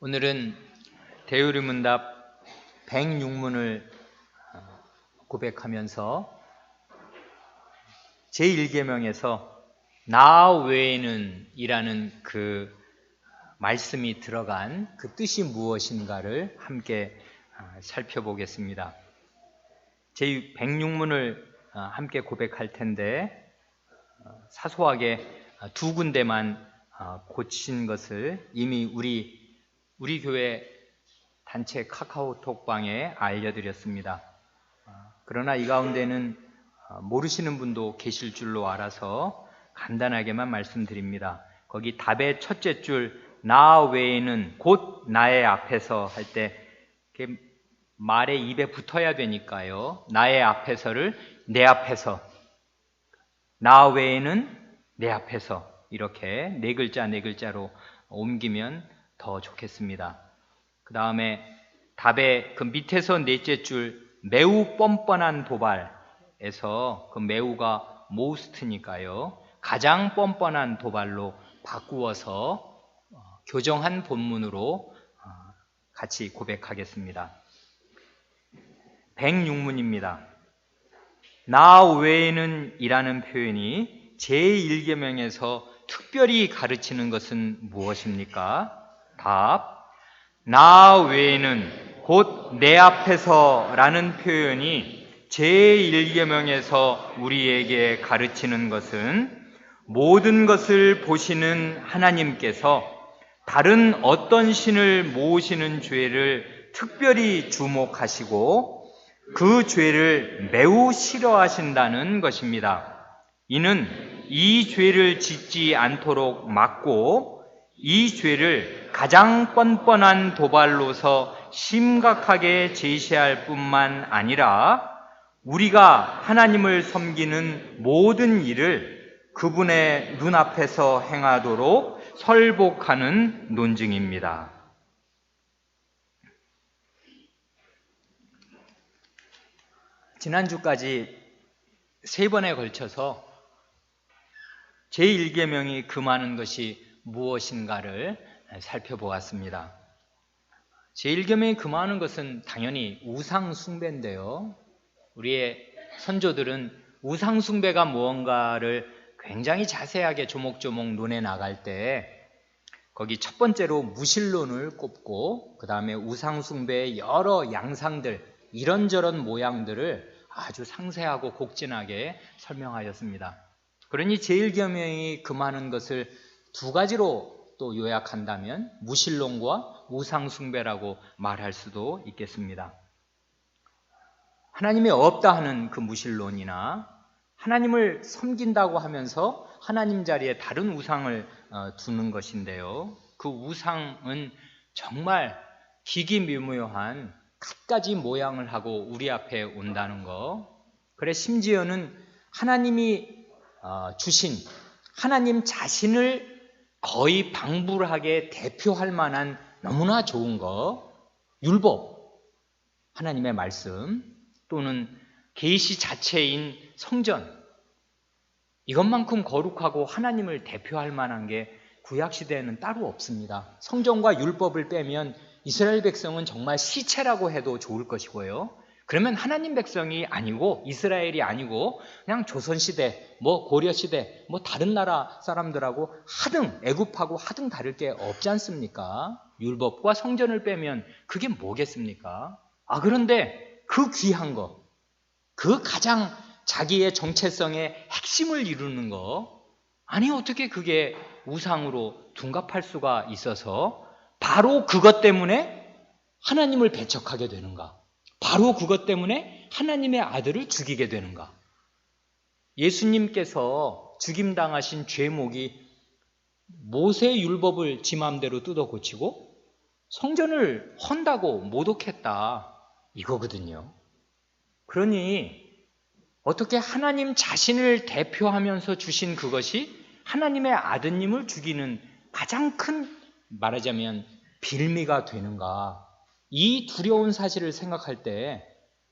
오늘은 대요리문답 106문을 고백하면서 제1계명에서 나 외에는 이라는 그 말씀이 들어간 그 뜻이 무엇인가를 함께 살펴보겠습니다. 제106문을 함께 고백할 텐데 사소하게 두 군데만 고친 것을 이미 우리 교회 단체 카카오톡방에 알려드렸습니다. 그러나 이 가운데는 모르시는 분도 계실 줄로 알아서 간단하게만 말씀드립니다. 거기 답의 첫째 줄 나 외에는 곧 나의 앞에서 할 때 말에 입에 붙어야 되니까요. 나의 앞에서를 내 앞에서, 나 외에는 내 앞에서 이렇게 네 글자로 옮기면 더 좋겠습니다. 그 다음에 답의 그 밑에서 넷째 줄 매우 뻔뻔한 도발에서 그 매우가 most니까요. 가장 뻔뻔한 도발로 바꾸어서 교정한 본문으로 같이 고백하겠습니다. 106문입니다. 나 외에는 이라는 표현이 제1계명에서 특별히 가르치는 것은 무엇입니까? 답, 나 외에는 곧 내 앞에서 라는 표현이 제1계명에서 우리에게 가르치는 것은 모든 것을 보시는 하나님께서 다른 어떤 신을 모으시는 죄를 특별히 주목하시고 그 죄를 매우 싫어하신다는 것입니다. 이는 이 죄를 짓지 않도록 막고 이 죄를 가장 뻔뻔한 도발로서 심각하게 제시할 뿐만 아니라 우리가 하나님을 섬기는 모든 일을 그분의 눈앞에서 행하도록 설복하는 논증입니다. 지난주까지 3번에 걸쳐서 제1계명이 금하는 것이 무엇인가를 살펴보았습니다. 제1계명이 금하는 것은 당연히 우상 숭배인데요. 우리의 선조들은 우상 숭배가 무언가를 굉장히 자세하게 조목조목 논해 나갈 때 거기 첫 번째로 무신론을 꼽고 그 다음에 우상 숭배의 여러 양상들 이런저런 모양들을 아주 상세하고 곡진하게 설명하였습니다. 그러니 제1계명이 금하는 것을 두 가지로 또 요약한다면 무신론과 우상 숭배라고 말할 수도 있겠습니다. 하나님이 없다 하는 그 무신론이나 하나님을 섬긴다고 하면서 하나님 자리에 다른 우상을 두는 것인데요. 그 우상은 정말 기기묘묘한 갖가지 모양을 하고 우리 앞에 온다는 거. 그래 심지어는 하나님이 주신 하나님 자신을 거의 방불하게 대표할 만한 너무나 좋은 거, 율법, 하나님의 말씀 또는 계시 자체인 성전, 이것만큼 거룩하고 하나님을 대표할 만한 게 구약시대에는 따로 없습니다. 성전과 율법을 빼면 이스라엘 백성은 정말 시체라고 해도 좋을 것이고요. 그러면 하나님 백성이 아니고 이스라엘이 아니고 그냥 조선시대, 고려시대, 다른 나라 사람들하고 하등 애굽하고 하등 다를 게 없지 않습니까? 율법과 성전을 빼면 그게 뭐겠습니까? 그런데 그 귀한 거, 그 가장 자기의 정체성의 핵심을 이루는 거, 아니 어떻게 그게 우상으로 둔갑할 수가 있어서 바로 그것 때문에 하나님을 배척하게 되는가? 바로 그것 때문에 하나님의 아들을 죽이게 되는가? 예수님께서 죽임당하신 죄목이 모세의 율법을 지 맘대로 뜯어 고치고 성전을 헌다고 모독했다, 이거거든요. 그러니 어떻게 하나님 자신을 대표하면서 주신 그것이 하나님의 아드님을 죽이는 가장 큰, 말하자면 빌미가 되는가? 이 두려운 사실을 생각할 때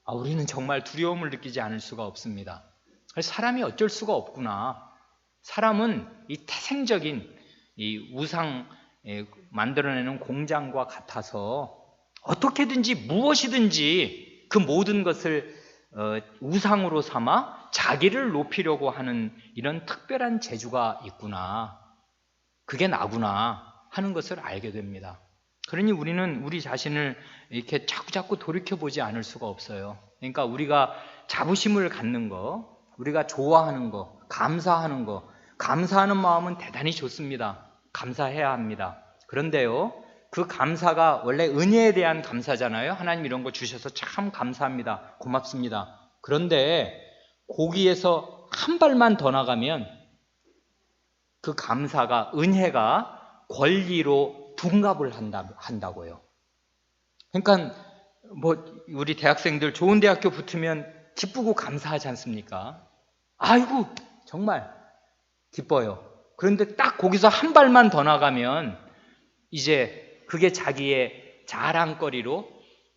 우리는 정말 두려움을 느끼지 않을 수가 없습니다. 사람이 어쩔 수가 없구나. 사람은 이 태생적인 이 우상에 만들어내는 공장과 같아서 어떻게든지 무엇이든지 그 모든 것을 우상으로 삼아 자기를 높이려고 하는 이런 특별한 재주가 있구나. 그게 나구나 하는 것을 알게 됩니다. 그러니 우리는 우리 자신을 이렇게 자꾸자꾸 돌이켜보지 않을 수가 없어요. 그러니까 우리가 자부심을 갖는 거, 우리가 좋아하는 거, 감사하는 거, 감사하는 마음은 대단히 좋습니다. 감사해야 합니다. 그런데요, 그 감사가 원래 은혜에 대한 감사잖아요. 하나님 이런 거 주셔서 참 감사합니다. 고맙습니다. 그런데 거기에서 한 발만 더 나가면 그 감사가, 은혜가 권리로 둔갑을 한다고요. 그러니까 우리 대학생들 좋은 대학교 붙으면 기쁘고 감사하지 않습니까? 아이고 정말 기뻐요. 그런데 딱 거기서 한 발만 더 나가면 이제 그게 자기의 자랑거리로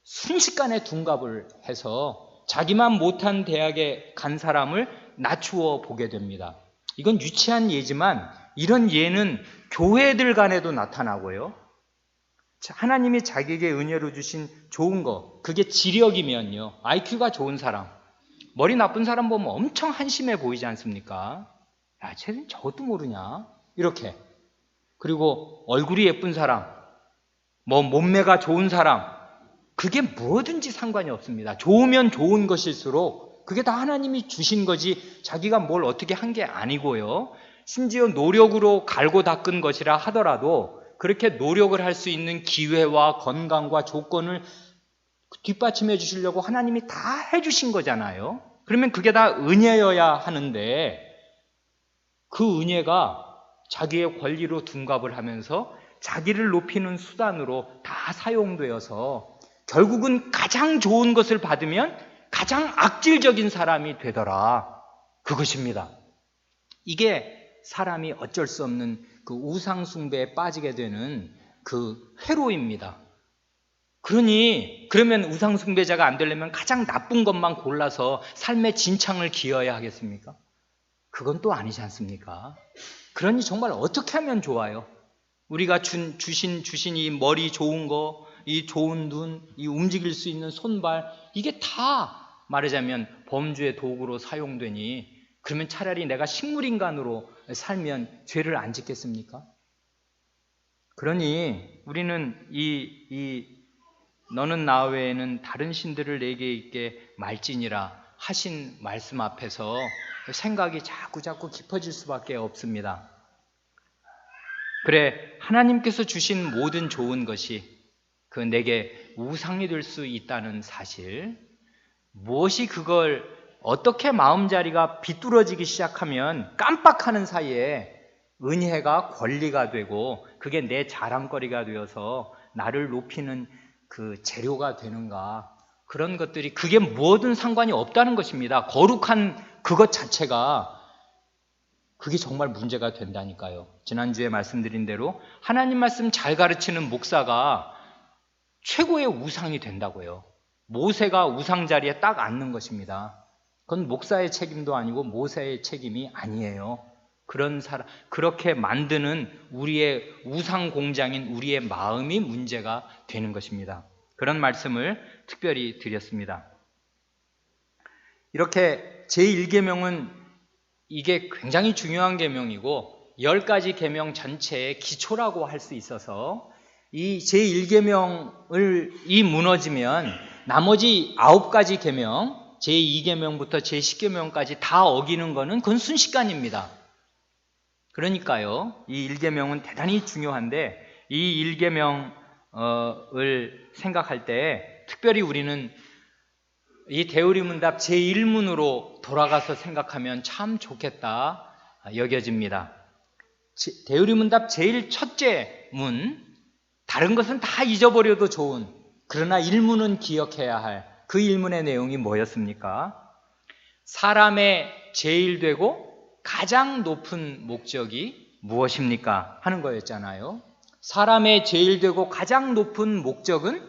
순식간에 둔갑을 해서 자기만 못한 대학에 간 사람을 낮추어 보게 됩니다. 이건 유치한 예지만 이런 예는 교회들 간에도 나타나고요. 하나님이 자기에게 은혜로 주신 좋은 거, 그게 지력이면요, IQ가 좋은 사람, 머리 나쁜 사람 보면 엄청 한심해 보이지 않습니까? 야, 쟤는 저것도 모르냐? 이렇게. 그리고 얼굴이 예쁜 사람, 몸매가 좋은 사람, 그게 뭐든지 상관이 없습니다. 좋으면 좋은 것일수록 그게 다 하나님이 주신 거지 자기가 뭘 어떻게 한 게 아니고요. 심지어 노력으로 갈고 닦은 것이라 하더라도 그렇게 노력을 할 수 있는 기회와 건강과 조건을 뒷받침해 주시려고 하나님이 다 해주신 거잖아요. 그러면 그게 다 은혜여야 하는데 그 은혜가 자기의 권리로 둔갑을 하면서 자기를 높이는 수단으로 다 사용되어서 결국은 가장 좋은 것을 받으면 가장 악질적인 사람이 되더라. 그것입니다. 이게 사람이 어쩔 수 없는 그 우상숭배에 빠지게 되는 그 회로입니다. 그러면 우상숭배자가 안 되려면 가장 나쁜 것만 골라서 삶의 진창을 기어야 하겠습니까? 그건 또 아니지 않습니까? 그러니 정말 어떻게 하면 좋아요? 우리가 주신 이 머리 좋은 거, 이 좋은 눈, 이 움직일 수 있는 손발, 이게 다 말하자면 범죄의 도구로 사용되니 그러면 차라리 내가 식물인간으로 살면 죄를 안 짓겠습니까? 그러니 우리는 너는 나 외에는 다른 신들을 내게 있게 말지니라 하신 말씀 앞에서 생각이 자꾸 깊어질 수밖에 없습니다. 그래, 하나님께서 주신 모든 좋은 것이 그 내게 우상이 될 수 있다는 사실, 무엇이 그걸 어떻게 마음자리가 비뚤어지기 시작하면 깜빡하는 사이에 은혜가 권리가 되고 그게 내 자랑거리가 되어서 나를 높이는 그 재료가 되는가, 그런 것들이 그게 뭐든 상관이 없다는 것입니다. 거룩한 그것 자체가 그게 정말 문제가 된다니까요. 지난주에 말씀드린 대로 하나님 말씀 잘 가르치는 목사가 최고의 우상이 된다고요. 모세가 우상 자리에 딱 앉는 것입니다. 그건 목사의 책임도 아니고 모세의 책임이 아니에요. 그런 사람, 그렇게 만드는 우리의 우상 공장인 우리의 마음이 문제가 되는 것입니다. 그런 말씀을 특별히 드렸습니다. 이렇게 제1계명은 이게 굉장히 중요한 계명이고 10가지 계명 전체의 기초라고 할 수 있어서 이 제1계명이 무너지면 나머지 9가지 계명, 제2계명부터 제10계명까지 다 어기는 것은 그건 순식간입니다. 그러니까요, 이 1계명은 대단히 중요한데 이 1계명을 생각할 때 특별히 우리는 이 대우리문답 제1문으로 돌아가서 생각하면 참 좋겠다 여겨집니다. 대우리문답 제일 첫째 문, 다른 것은 다 잊어버려도 좋은, 그러나 1문은 기억해야 할 그 1문의 내용이 뭐였습니까? 사람의 제일 되고 가장 높은 목적이 무엇입니까? 하는 거였잖아요. 사람의 제일 되고 가장 높은 목적은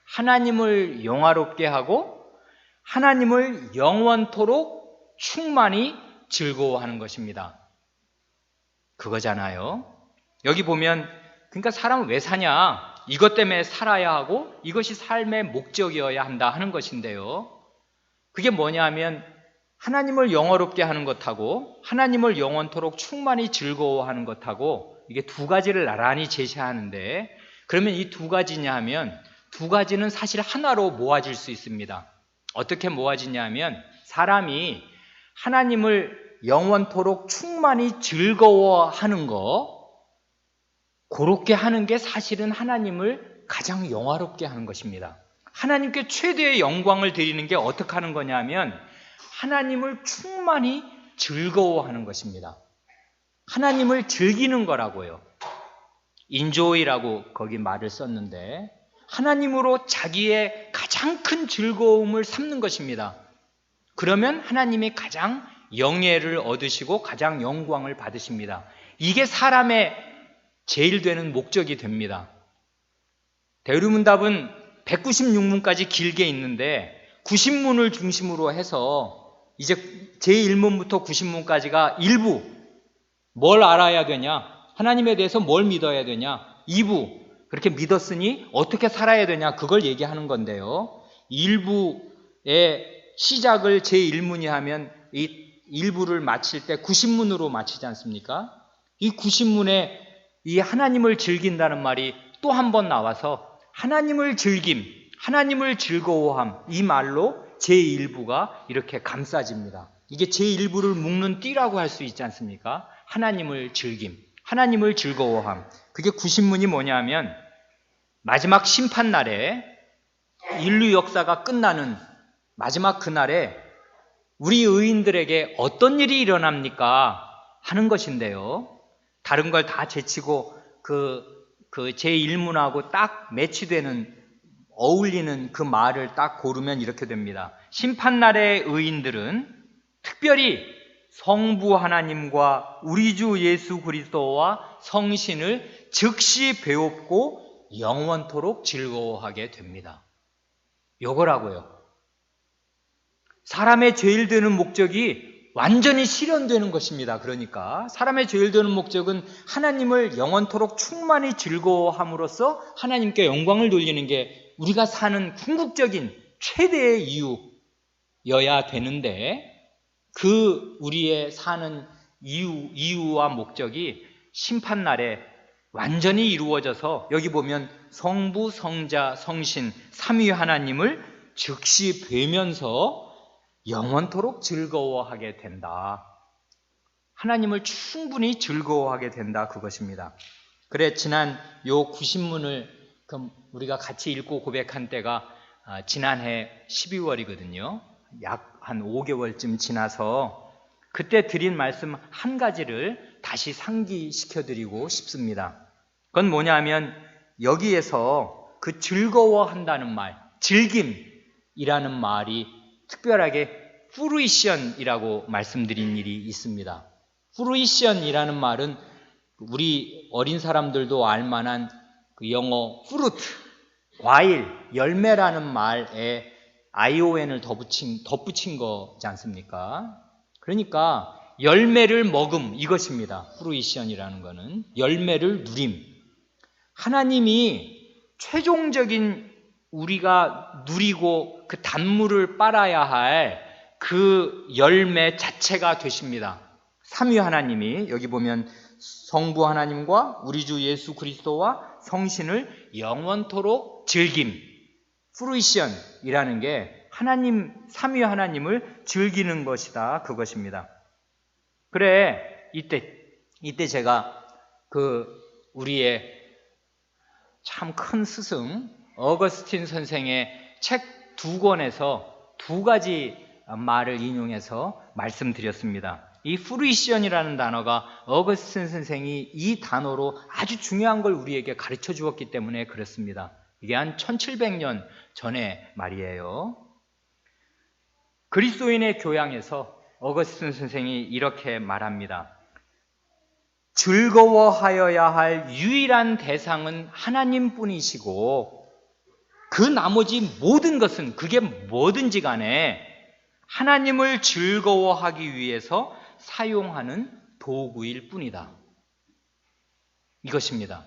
하나님을 영화롭게 하고 하나님을 영원토록 충만히 즐거워하는 것입니다. 그거잖아요. 여기 보면 그러니까 사람은 왜 사냐? 이것 때문에 살아야 하고 이것이 삶의 목적이어야 한다 하는 것인데요. 그게 뭐냐 하면 하나님을 영화롭게 하는 것하고 하나님을 영원토록 충만히 즐거워하는 것하고 이게 두 가지를 나란히 제시하는데, 그러면 이 두 가지냐 하면 두 가지는 사실 하나로 모아질 수 있습니다. 어떻게 모아지냐 하면 사람이 하나님을 영원토록 충만히 즐거워하는 거, 그렇게 하는 게 사실은 하나님을 가장 영화롭게 하는 것입니다. 하나님께 최대의 영광을 드리는 게 어떻게 하는 거냐면 하나님을 충만히 즐거워하는 것입니다. 하나님을 즐기는 거라고요. enjoy라고 거기 말을 썼는데 하나님으로 자기의 가장 큰 즐거움을 삼는 것입니다. 그러면 하나님이 가장 영예를 얻으시고 가장 영광을 받으십니다. 이게 사람의 제일 되는 목적이 됩니다. 대류문답은 196문까지 길게 있는데 90문을 중심으로 해서 이제 제1문부터 90문까지가 일부 뭘 알아야 되냐, 하나님에 대해서 뭘 믿어야 되냐, 2부 그렇게 믿었으니 어떻게 살아야 되냐, 그걸 얘기하는 건데요. 1부의 시작을 제1문이 하면 이 1부를 마칠 때 90문으로 마치지 않습니까? 이 90문에 이 하나님을 즐긴다는 말이 또 한 번 나와서 하나님을 즐김, 하나님을 즐거워함, 이 말로 제1부가 이렇게 감싸집니다. 이게 제1부를 묶는 띠라고 할 수 있지 않습니까? 하나님을 즐김, 하나님을 즐거워함. 그게 90문이 뭐냐면 마지막 심판날에 인류 역사가 끝나는 마지막 그날에 우리 의인들에게 어떤 일이 일어납니까? 하는 것인데요. 다른 걸 다 제치고 그 제1문하고 딱 매치되는, 어울리는 그 말을 딱 고르면 이렇게 됩니다. 심판날의 의인들은 특별히 성부 하나님과 우리 주 예수 그리스도와 성신을 즉시 배웁고 영원토록 즐거워하게 됩니다. 요거라고요. 사람의 제일 되는 목적이 완전히 실현되는 것입니다. 그러니까 사람의 제일 되는 목적은 하나님을 영원토록 충만히 즐거워함으로써 하나님께 영광을 돌리는 게 우리가 사는 궁극적인 최대의 이유여야 되는데, 그 우리의 사는 이유와 목적이 심판날에 완전히 이루어져서 여기 보면 성부, 성자, 성신, 삼위 하나님을 즉시 뵈면서 영원토록 즐거워하게 된다. 하나님을 충분히 즐거워하게 된다, 그것입니다. 그래, 지난 요 90문을 우리가 같이 읽고 고백한 때가 지난해 12월이거든요. 약 한 5개월쯤 지나서 그때 드린 말씀 한 가지를 다시 상기시켜드리고 싶습니다. 그건 뭐냐면 여기에서 그 즐거워한다는 말, 즐김이라는 말이 특별하게 fruition이라고 말씀드린 일이 있습니다. fruition이라는 말은 우리 어린 사람들도 알만한 그 영어 fruit, 과일, 열매라는 말에 ION을 덧붙인 거지 않습니까? 그러니까 열매를 먹음, 이것입니다. fruition이라는 거는 열매를 누림. 하나님이 최종적인 우리가 누리고 그 단물을 빨아야 할 그 열매 자체가 되십니다. 삼위 하나님이 여기 보면 성부 하나님과 우리 주 예수 그리스도와 성신을 영원토록 즐김, fruition이라는 게 하나님, 삼위 하나님을 즐기는 것이다, 그것입니다. 그래, 이때 제가 우리의 참 큰 스승 어거스틴 선생의 책 2권에서 2가지 말을 인용해서 말씀드렸습니다. 이 fruition이라는 단어가 어거스틴 선생이 이 단어로 아주 중요한 걸 우리에게 가르쳐 주었기 때문에 그렇습니다. 이게 한 1700년 전의 말이에요. 그리스도인의 교양에서 어거스틴 선생이 이렇게 말합니다. 즐거워하여야 할 유일한 대상은 하나님뿐이시고 그 나머지 모든 것은, 그게 뭐든지 간에 하나님을 즐거워하기 위해서 사용하는 도구일 뿐이다. 이것입니다.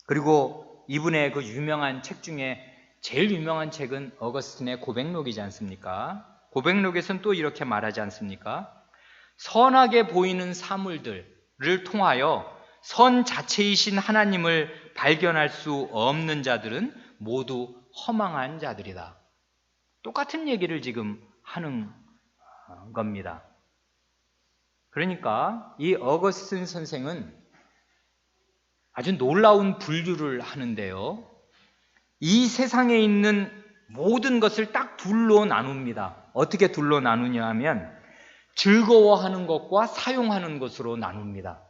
그리고 이분의 그 유명한 책 중에 제일 유명한 책은 어거스틴의 고백록이지 않습니까? 고백록에서는 또 이렇게 말하지 않습니까? 선하게 보이는 사물들을 통하여 선 자체이신 하나님을 발견할 수 없는 자들은 모두 허망한 자들이다. 똑같은 얘기를 지금 하는 겁니다. 그러니까 이 어거스틴 선생은 아주 놀라운 분류를 하는데요. 이 세상에 있는 모든 것을 딱 둘로 나눕니다. 어떻게 둘로 나누냐 하면 즐거워하는 것과 사용하는 것으로 나눕니다.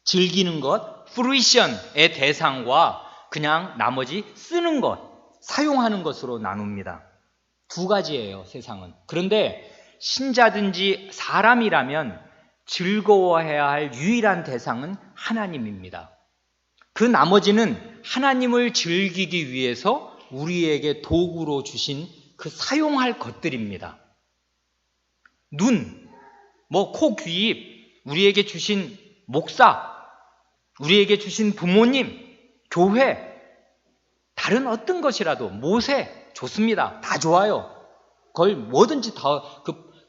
즐기는 것, fruition의 대상과 그냥 나머지 쓰는 것, 사용하는 것으로 나눕니다. 두 가지예요, 세상은. 그런데 신자든지 사람이라면 즐거워해야 할 유일한 대상은 하나님입니다. 그 나머지는 하나님을 즐기기 위해서 우리에게 도구로 주신 그 사용할 것들입니다. 눈, 코, 귀, 입, 우리에게 주신 목사, 우리에게 주신 부모님, 교회, 다른 어떤 것이라도 모세 좋습니다. 다 좋아요. 그걸 뭐든지 다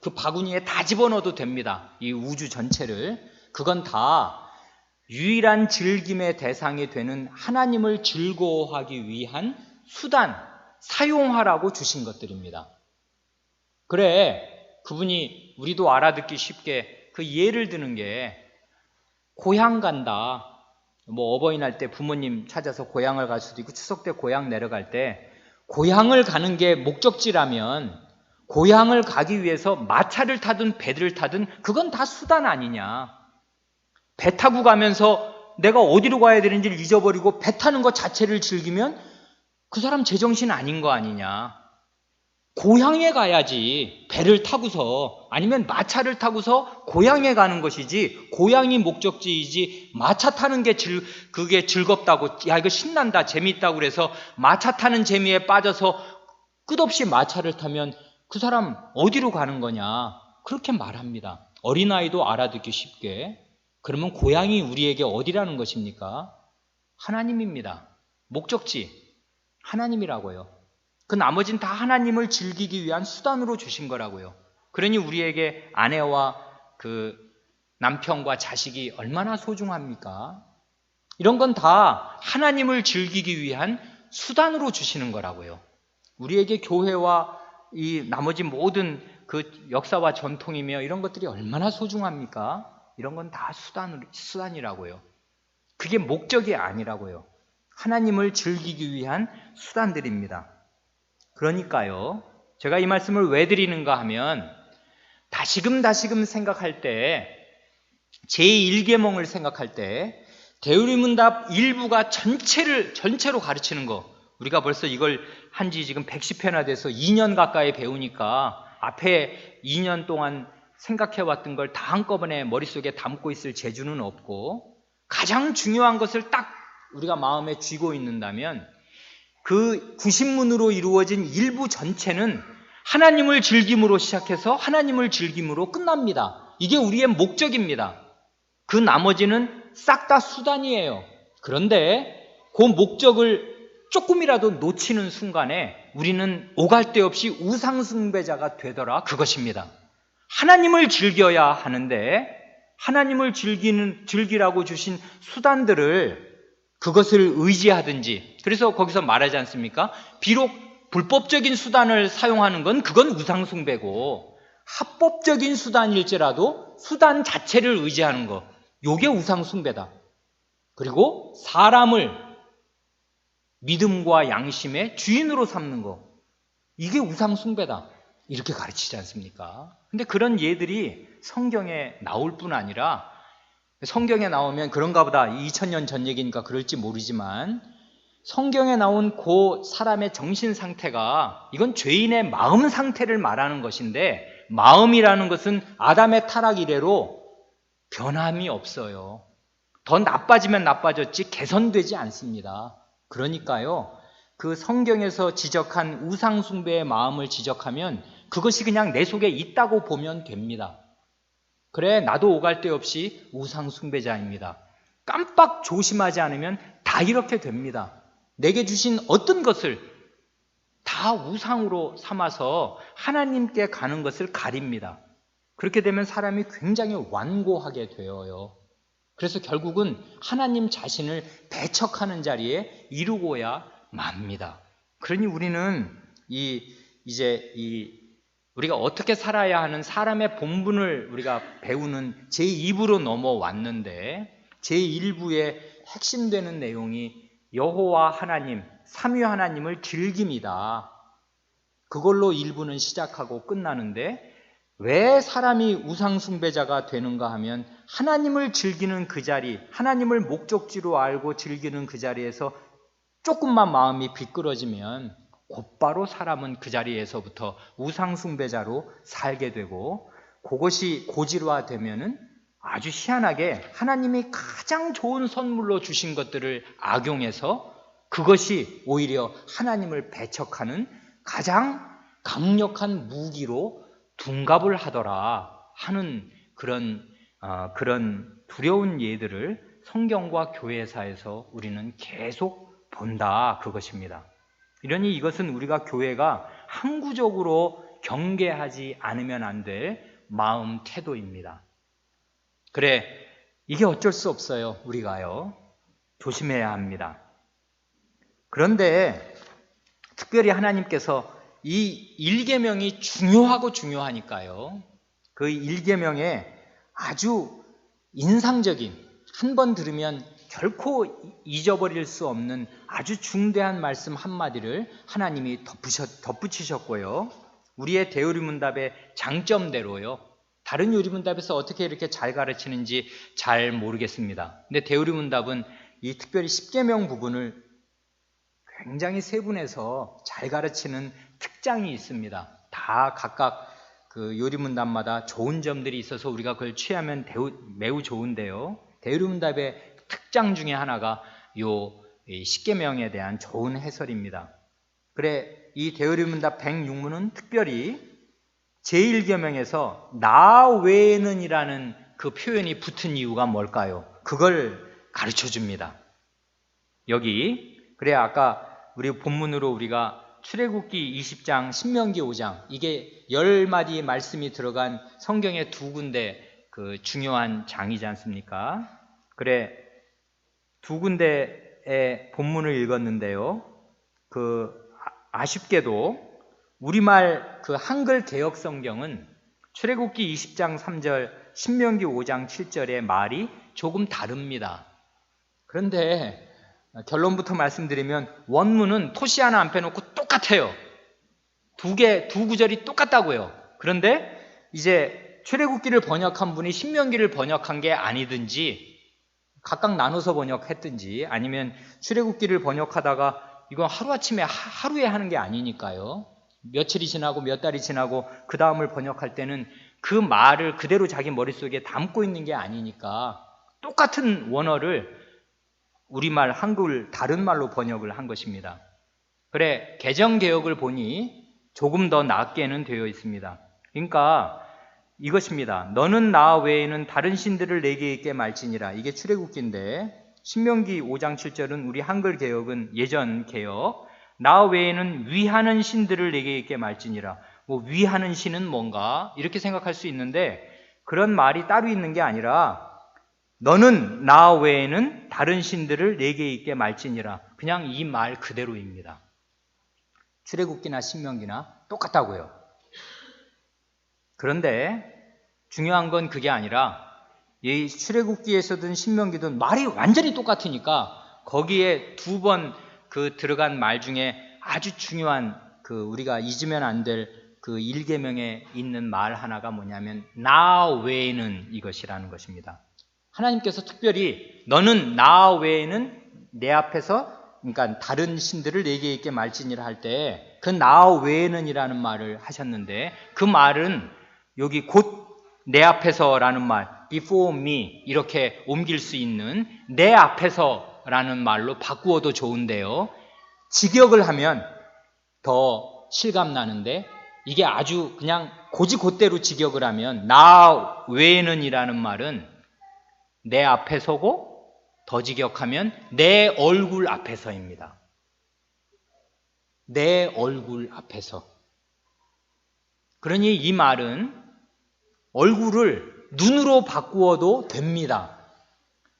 그 바구니에 다 집어넣어도 됩니다. 이 우주 전체를. 그건 다 유일한 즐김의 대상이 되는 하나님을 즐거워하기 위한 수단, 사용하라고 주신 것들입니다. 그래, 그분이 우리도 알아듣기 쉽게 그 예를 드는 게 고향 간다. 어버이날 때 부모님 찾아서 고향을 갈 수도 있고 추석 때 고향 내려갈 때 고향을 가는 게 목적지라면 고향을 가기 위해서 마차를 타든 배를 타든 그건 다 수단 아니냐. 배 타고 가면서 내가 어디로 가야 되는지를 잊어버리고 배 타는 것 자체를 즐기면 그 사람 제정신 아닌 거 아니냐. 고향에 가야지. 배를 타고서 아니면 마차를 타고서 고향에 가는 것이지 고향이 목적지이지 마차 타는 게 그게 즐겁다고 야 이거 신난다 재미있다고 그래서 마차 타는 재미에 빠져서 끝없이 마차를 타면 그 사람 어디로 가는 거냐 그렇게 말합니다. 어린아이도 알아듣기 쉽게. 그러면 고향이 우리에게 어디라는 것입니까? 하나님입니다. 목적지 하나님이라고요. 그 나머지는 다 하나님을 즐기기 위한 수단으로 주신 거라고요. 그러니 우리에게 아내와 그 남편과 자식이 얼마나 소중합니까? 이런 건 다 하나님을 즐기기 위한 수단으로 주시는 거라고요. 우리에게 교회와 이 나머지 모든 그 역사와 전통이며 이런 것들이 얼마나 소중합니까? 이런 건 다 수단이라고요. 그게 목적이 아니라고요. 하나님을 즐기기 위한 수단들입니다. 그러니까요, 제가 이 말씀을 왜 드리는가 하면 다시금 생각할 때 제1계명을 생각할 때 대우리문답 일부가 전체로 가르치는 거 우리가 벌써 이걸 한지 지금 110회나 돼서 2년 가까이 배우니까 앞에 2년 동안 생각해왔던 걸 다 한꺼번에 머릿속에 담고 있을 재주는 없고 가장 중요한 것을 딱 우리가 마음에 쥐고 있는다면 그 90문으로 이루어진 일부 전체는 하나님을 즐김으로 시작해서 하나님을 즐김으로 끝납니다. 이게 우리의 목적입니다. 그 나머지는 싹 다 수단이에요. 그런데 그 목적을 조금이라도 놓치는 순간에 우리는 오갈 데 없이 우상숭배자가 되더라 그것입니다. 하나님을 즐겨야 하는데 하나님을 즐기라고 주신 수단들을 그것을 의지하든지 그래서 거기서 말하지 않습니까? 비록 불법적인 수단을 사용하는 건 그건 우상숭배고 합법적인 수단일지라도 수단 자체를 의지하는 거 요게 우상숭배다. 그리고 사람을 믿음과 양심의 주인으로 삼는 거 이게 우상숭배다. 이렇게 가르치지 않습니까? 근데 그런 예들이 성경에 나올 뿐 아니라 성경에 나오면 그런가 보다 2000년 전 얘기니까 그럴지 모르지만 성경에 나온 그 사람의 정신 상태가 이건 죄인의 마음 상태를 말하는 것인데 마음이라는 것은 아담의 타락 이래로 변함이 없어요. 더 나빠지면 나빠졌지 개선되지 않습니다. 그러니까요, 그 성경에서 지적한 우상숭배의 마음을 지적하면 그것이 그냥 내 속에 있다고 보면 됩니다. 그래, 나도 오갈 데 없이 우상숭배자입니다. 깜빡 조심하지 않으면 다 이렇게 됩니다. 내게 주신 어떤 것을 다 우상으로 삼아서 하나님께 가는 것을 가립니다. 그렇게 되면 사람이 굉장히 완고하게 되어요. 그래서 결국은 하나님 자신을 배척하는 자리에 이르고야 맙니다. 그러니 우리는 우리가 어떻게 살아야 하는 사람의 본분을 우리가 배우는 제2부로 넘어왔는데, 제1부의 핵심되는 내용이 여호와 하나님, 삼위 하나님을 즐깁니다. 그걸로 1부는 시작하고 끝나는데, 왜 사람이 우상숭배자가 되는가 하면 하나님을 즐기는 그 자리, 하나님을 목적지로 알고 즐기는 그 자리에서 조금만 마음이 비끄러지면 곧바로 사람은 그 자리에서부터 우상숭배자로 살게 되고, 그것이 고질화되면은 아주 희한하게 하나님이 가장 좋은 선물로 주신 것들을 악용해서 그것이 오히려 하나님을 배척하는 가장 강력한 무기로 둔갑을 하더라 하는 그런 두려운 예들을 성경과 교회사에서 우리는 계속 본다, 그것입니다. 이러니 이것은 우리가 교회가 항구적으로 경계하지 않으면 안 될 마음 태도입니다. 그래, 이게 어쩔 수 없어요. 우리가요, 조심해야 합니다. 그런데 특별히 하나님께서 이 1계명이 중요하니까요, 그 1계명에 아주 인상적인, 한 번 들으면 결코 잊어버릴 수 없는 아주 중대한 말씀 한마디를 하나님이 덧붙이셨고요, 우리의 대요리문답의 장점대로요, 다른 요리문답에서 어떻게 이렇게 잘 가르치는지 잘 모르겠습니다. 근데 대요리문답은 이 특별히 10계명 부분을 굉장히 세분해서 잘 가르치는 특장이 있습니다. 다 각각 그 요리문답마다 좋은 점들이 있어서 우리가 그걸 취하면 매우 좋은데요, 대요리문답의 특장 중에 하나가 요 10계명에 대한 좋은 해설입니다. 그래, 이 대요리문답 106문은 특별히 제1계명에서 나 외에는 이라는 그 표현이 붙은 이유가 뭘까요? 그걸 가르쳐 줍니다. 여기, 그래, 아까 우리 본문으로 우리가 출애굽기 20장, 신명기 5장, 이게 10마디 말씀이 들어간 성경의 두 군데 그 중요한 장이지 않습니까? 그래, 두 군데의 본문을 읽었는데요, 아쉽게도 우리말 그 한글 개역 성경은 출애굽기 20장 3절, 신명기 5장 7절의 말이 조금 다릅니다. 그런데 결론부터 말씀드리면 원문은 토시 하나 안 빼놓고 똑같아요. 두 구절이 똑같다고요. 그런데 이제 출애굽기를 번역한 분이 신명기를 번역한 게 아니든지, 각각 나눠서 번역했든지, 아니면 출애굽기를 번역하다가 이건 하루아침에 하루에 하는 게 아니니까요, 며칠이 지나고 몇 달이 지나고 그 다음을 번역할 때는 그 말을 그대로 자기 머릿속에 담고 있는 게 아니니까 똑같은 원어를 우리말, 한글 다른 말로 번역을 한 것입니다. 그래, 개정개역을 보니 조금 더 낫게는 되어 있습니다. 그러니까 이것입니다. 너는 나 외에는 다른 신들을 내게 있게 말지니라. 이게 출애굽기인데, 신명기 5장 7절은 우리 한글 개역은 예전 개역, 나 외에는 위하는 신들을 내게 있게 말지니라. 뭐 위하는 신은 뭔가 이렇게 생각할 수 있는데, 그런 말이 따로 있는 게 아니라 너는 나 외에는 다른 신들을 내게 있게 말지니라, 그냥 이 말 그대로입니다. 출애굽기나 신명기나 똑같다고요. 그런데 중요한 건 그게 아니라 이 출애굽기에서든 신명기든 말이 완전히 똑같으니까 거기에 두 번 그 들어간 말 중에 아주 중요한 그 우리가 잊으면 안 될 그 1계명에 있는 말 하나가 뭐냐면 나 외에는 이것이라는 것입니다. 하나님께서 특별히 너는 나 외에는 내 앞에서, 그러니까 다른 신들을 내게 있게 말지니라 할 때 그 나 외에는 이라는 말을 하셨는데, 그 말은 여기 곧 내 앞에서라는 말, before me 이렇게 옮길 수 있는 내 앞에서라는 말로 바꾸어도 좋은데요, 직역을 하면 더 실감나는데, 이게 아주 그냥 고지곧대로 직역을 하면 나 외에는 이라는 말은 내 앞에 서고 더 직역하면 내 얼굴 앞에서입니다. 내 얼굴 앞에서. 그러니 이 말은 얼굴을 눈으로 바꾸어도 됩니다.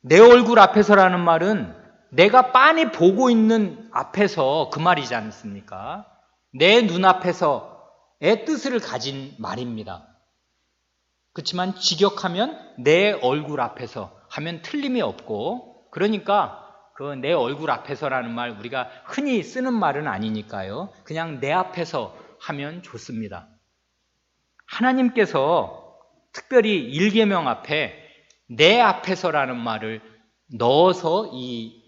내 얼굴 앞에서라는 말은 내가 빤히 보고 있는 앞에서 그 말이지 않습니까? 내 눈앞에서의 뜻을 가진 말입니다. 그렇지만 직역하면 내 얼굴 앞에서 하면 틀림이 없고, 그러니까 그 내 얼굴 앞에서라는 말 우리가 흔히 쓰는 말은 아니니까요. 그냥 내 앞에서 하면 좋습니다. 하나님께서 특별히 일계명 앞에 내 앞에서라는 말을 넣어서 이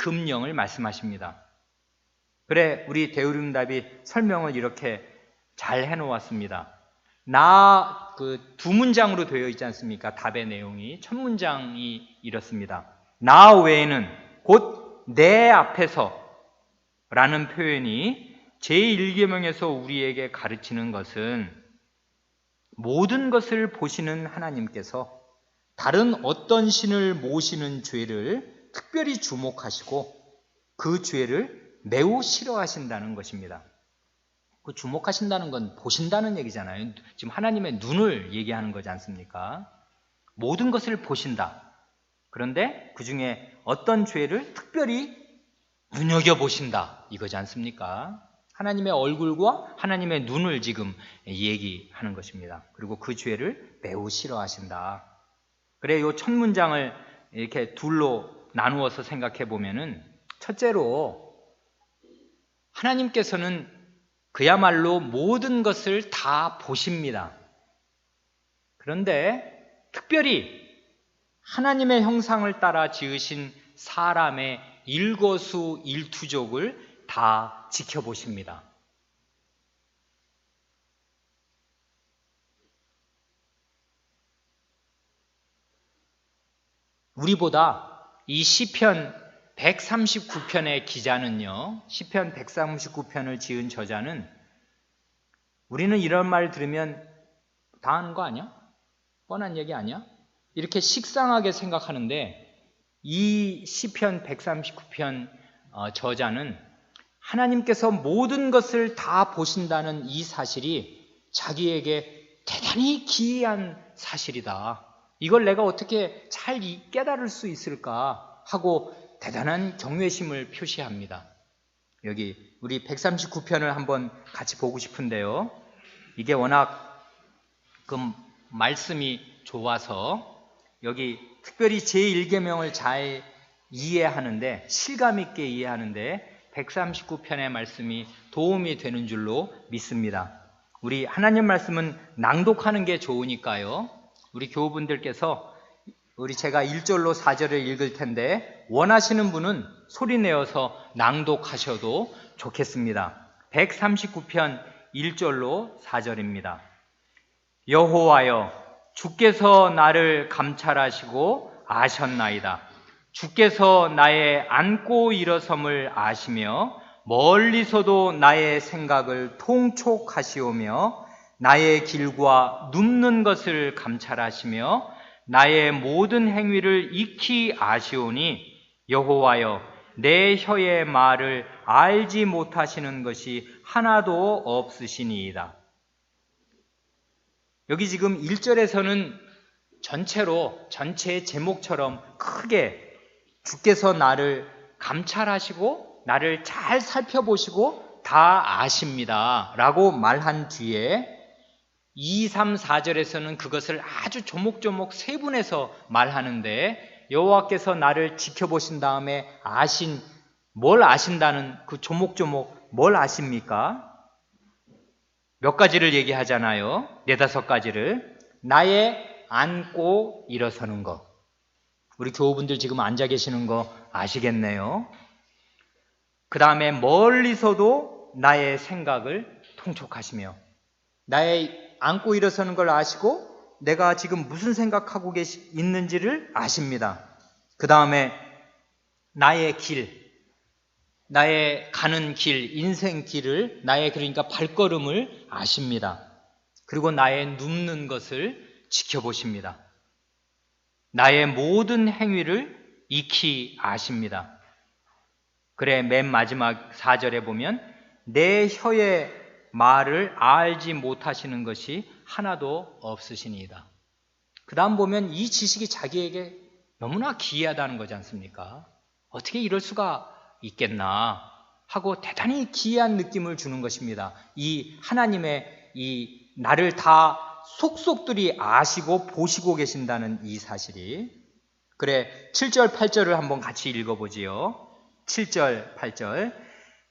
금령을 말씀하십니다. 그래, 우리 대우림답이 설명을 이렇게 잘 해놓았습니다. 그 두 문장으로 되어 있지 않습니까? 답의 내용이 첫 문장이 이렇습니다. 나 외에는 곧 내 앞에서 라는 표현이 제1계명에서 우리에게 가르치는 것은 모든 것을 보시는 하나님께서 다른 어떤 신을 모시는 죄를 특별히 주목하시고 그 죄를 매우 싫어하신다는 것입니다. 그 주목하신다는 건 보신다는 얘기잖아요. 지금 하나님의 눈을 얘기하는 거지 않습니까? 모든 것을 보신다. 그런데 그 중에 어떤 죄를 특별히 눈여겨보신다. 이거지 않습니까? 하나님의 얼굴과 하나님의 눈을 지금 얘기하는 것입니다. 그리고 그 죄를 매우 싫어하신다. 그래, 요 첫 문장을 이렇게 둘로 나누어서 생각해 보면은, 첫째로 하나님께서는 그야말로 모든 것을 다 보십니다. 그런데 특별히 하나님의 형상을 따라 지으신 사람의 일거수일투족을 다 지켜보십니다. 우리보다 이 시편 139편의 기자는요, 시편 139편을 지은 저자는, 우리는 이런 말 들으면 다 아는 거 아니야? 뻔한 얘기 아니야? 이렇게 식상하게 생각하는데, 이 시편 139편 저자는 하나님께서 모든 것을 다 보신다는 이 사실이 자기에게 대단히 기이한 사실이다. 이걸 내가 어떻게 잘 깨달을 수 있을까 하고 대단한 경외심을 표시합니다. 여기 우리 139편을 한번 같이 보고 싶은데요. 이게 워낙 그 말씀이 좋아서 여기 특별히 제1계명을 잘 이해하는데, 실감 있게 이해하는데 139편의 말씀이 도움이 되는 줄로 믿습니다. 우리 하나님 말씀은 낭독하는 게 좋으니까요. 우리 교우분들께서 제가 1절로 4절을 읽을 텐데 원하시는 분은 소리 내어서 낭독하셔도 좋겠습니다. 139편 1절로 4절입니다. 여호와여, 주께서 나를 감찰하시고 아셨나이다. 주께서 나의 앉고 일어섬을 아시며 멀리서도 나의 생각을 통촉하시오며 나의 길과 눕는 것을 감찰하시며 나의 모든 행위를 익히 아시오니 여호와여, 내 혀의 말을 알지 못하시는 것이 하나도 없으시니이다. 여기 지금 1절에서는 전체의 제목처럼 크게 주께서 나를 감찰하시고 나를 잘 살펴보시고 다 아십니다 라고 말한 뒤에 2, 3, 4절에서는 그것을 아주 조목조목 세분해서 말하는데, 여호와께서 나를 지켜보신 다음에 뭘 아신다는 그 조목조목 뭘 아십니까? 몇 가지를 얘기하잖아요. 4-5가지를. 나의 앉고 일어서는 것. 우리 교우분들 지금 앉아 계시는 거 아시겠네요. 그 다음에 멀리서도 나의 생각을 통촉하시며, 나의 앉고 일어서는 걸 아시고 내가 지금 무슨 생각하고 있는지를 아십니다. 그 다음에 나의 길, 나의 가는 길, 인생 길을, 그러니까 발걸음을 아십니다. 그리고 나의 눕는 것을 지켜보십니다. 나의 모든 행위를 익히 아십니다. 그래, 맨 마지막 4절에 보면 내 혀의 말을 알지 못하시는 것이 하나도 없으시니이다. 그 다음 보면 이 지식이 자기에게 너무나 기이하다는 거지 않습니까? 어떻게 이럴 수가 있겠나 하고 대단히 기이한 느낌을 주는 것입니다. 이 하나님의 이 나를 다 속속들이 아시고 보시고 계신다는 이 사실이. 그래, 7절 8절을 한번 같이 읽어보지요. 7절 8절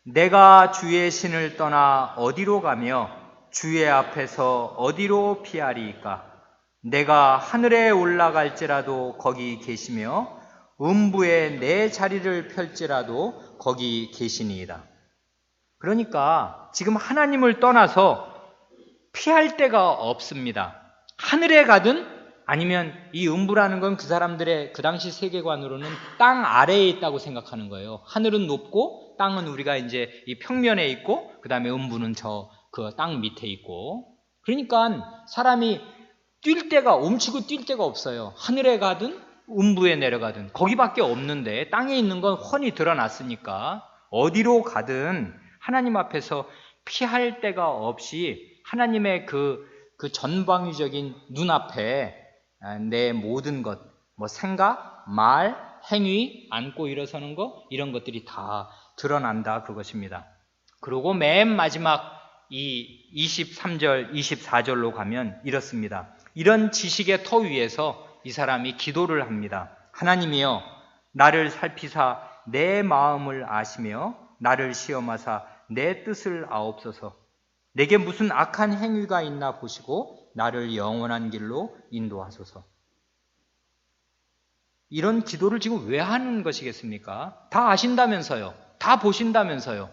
내가 주의 신을 떠나 어디로 가며 주의 앞에서 어디로 피하리이까? 내가 하늘에 올라갈지라도 거기 계시며 음부에 내 자리를 펼지라도 거기 계시니이다. 그러니까 지금 하나님을 떠나서 피할 데가 없습니다. 하늘에 가든 아니면 이 음부라는 건 그 사람들의 그 당시 세계관으로는 땅 아래에 있다고 생각하는 거예요. 하늘은 높고 땅은 우리가 이제 이 평면에 있고 그 다음에 음부는 저 그 땅 밑에 있고. 그러니까 사람이 뛸 데가 멈추고 뛸 데가 없어요. 하늘에 가든 음부에 내려가든 거기밖에 없는데 땅에 있는 건 훤히 드러났으니까 어디로 가든 하나님 앞에서 피할 데가 없이 하나님의 그 전방위적인 눈앞에 내 모든 것, 뭐 생각, 말, 행위, 앉고 일어서는 것 이런 것들이 다 드러난다 그것입니다. 그리고 맨 마지막 이 23절, 24절로 가면 이렇습니다. 이런 지식의 터 위에서 이 사람이 기도를 합니다. 하나님이여 나를 살피사 내 마음을 아시며 나를 시험하사 내 뜻을 아옵소서. 내게 무슨 악한 행위가 있나 보시고 나를 영원한 길로 인도하소서. 이런 기도를 지금 왜 하는 것이겠습니까? 다 아신다면서요. 다 보신다면서요.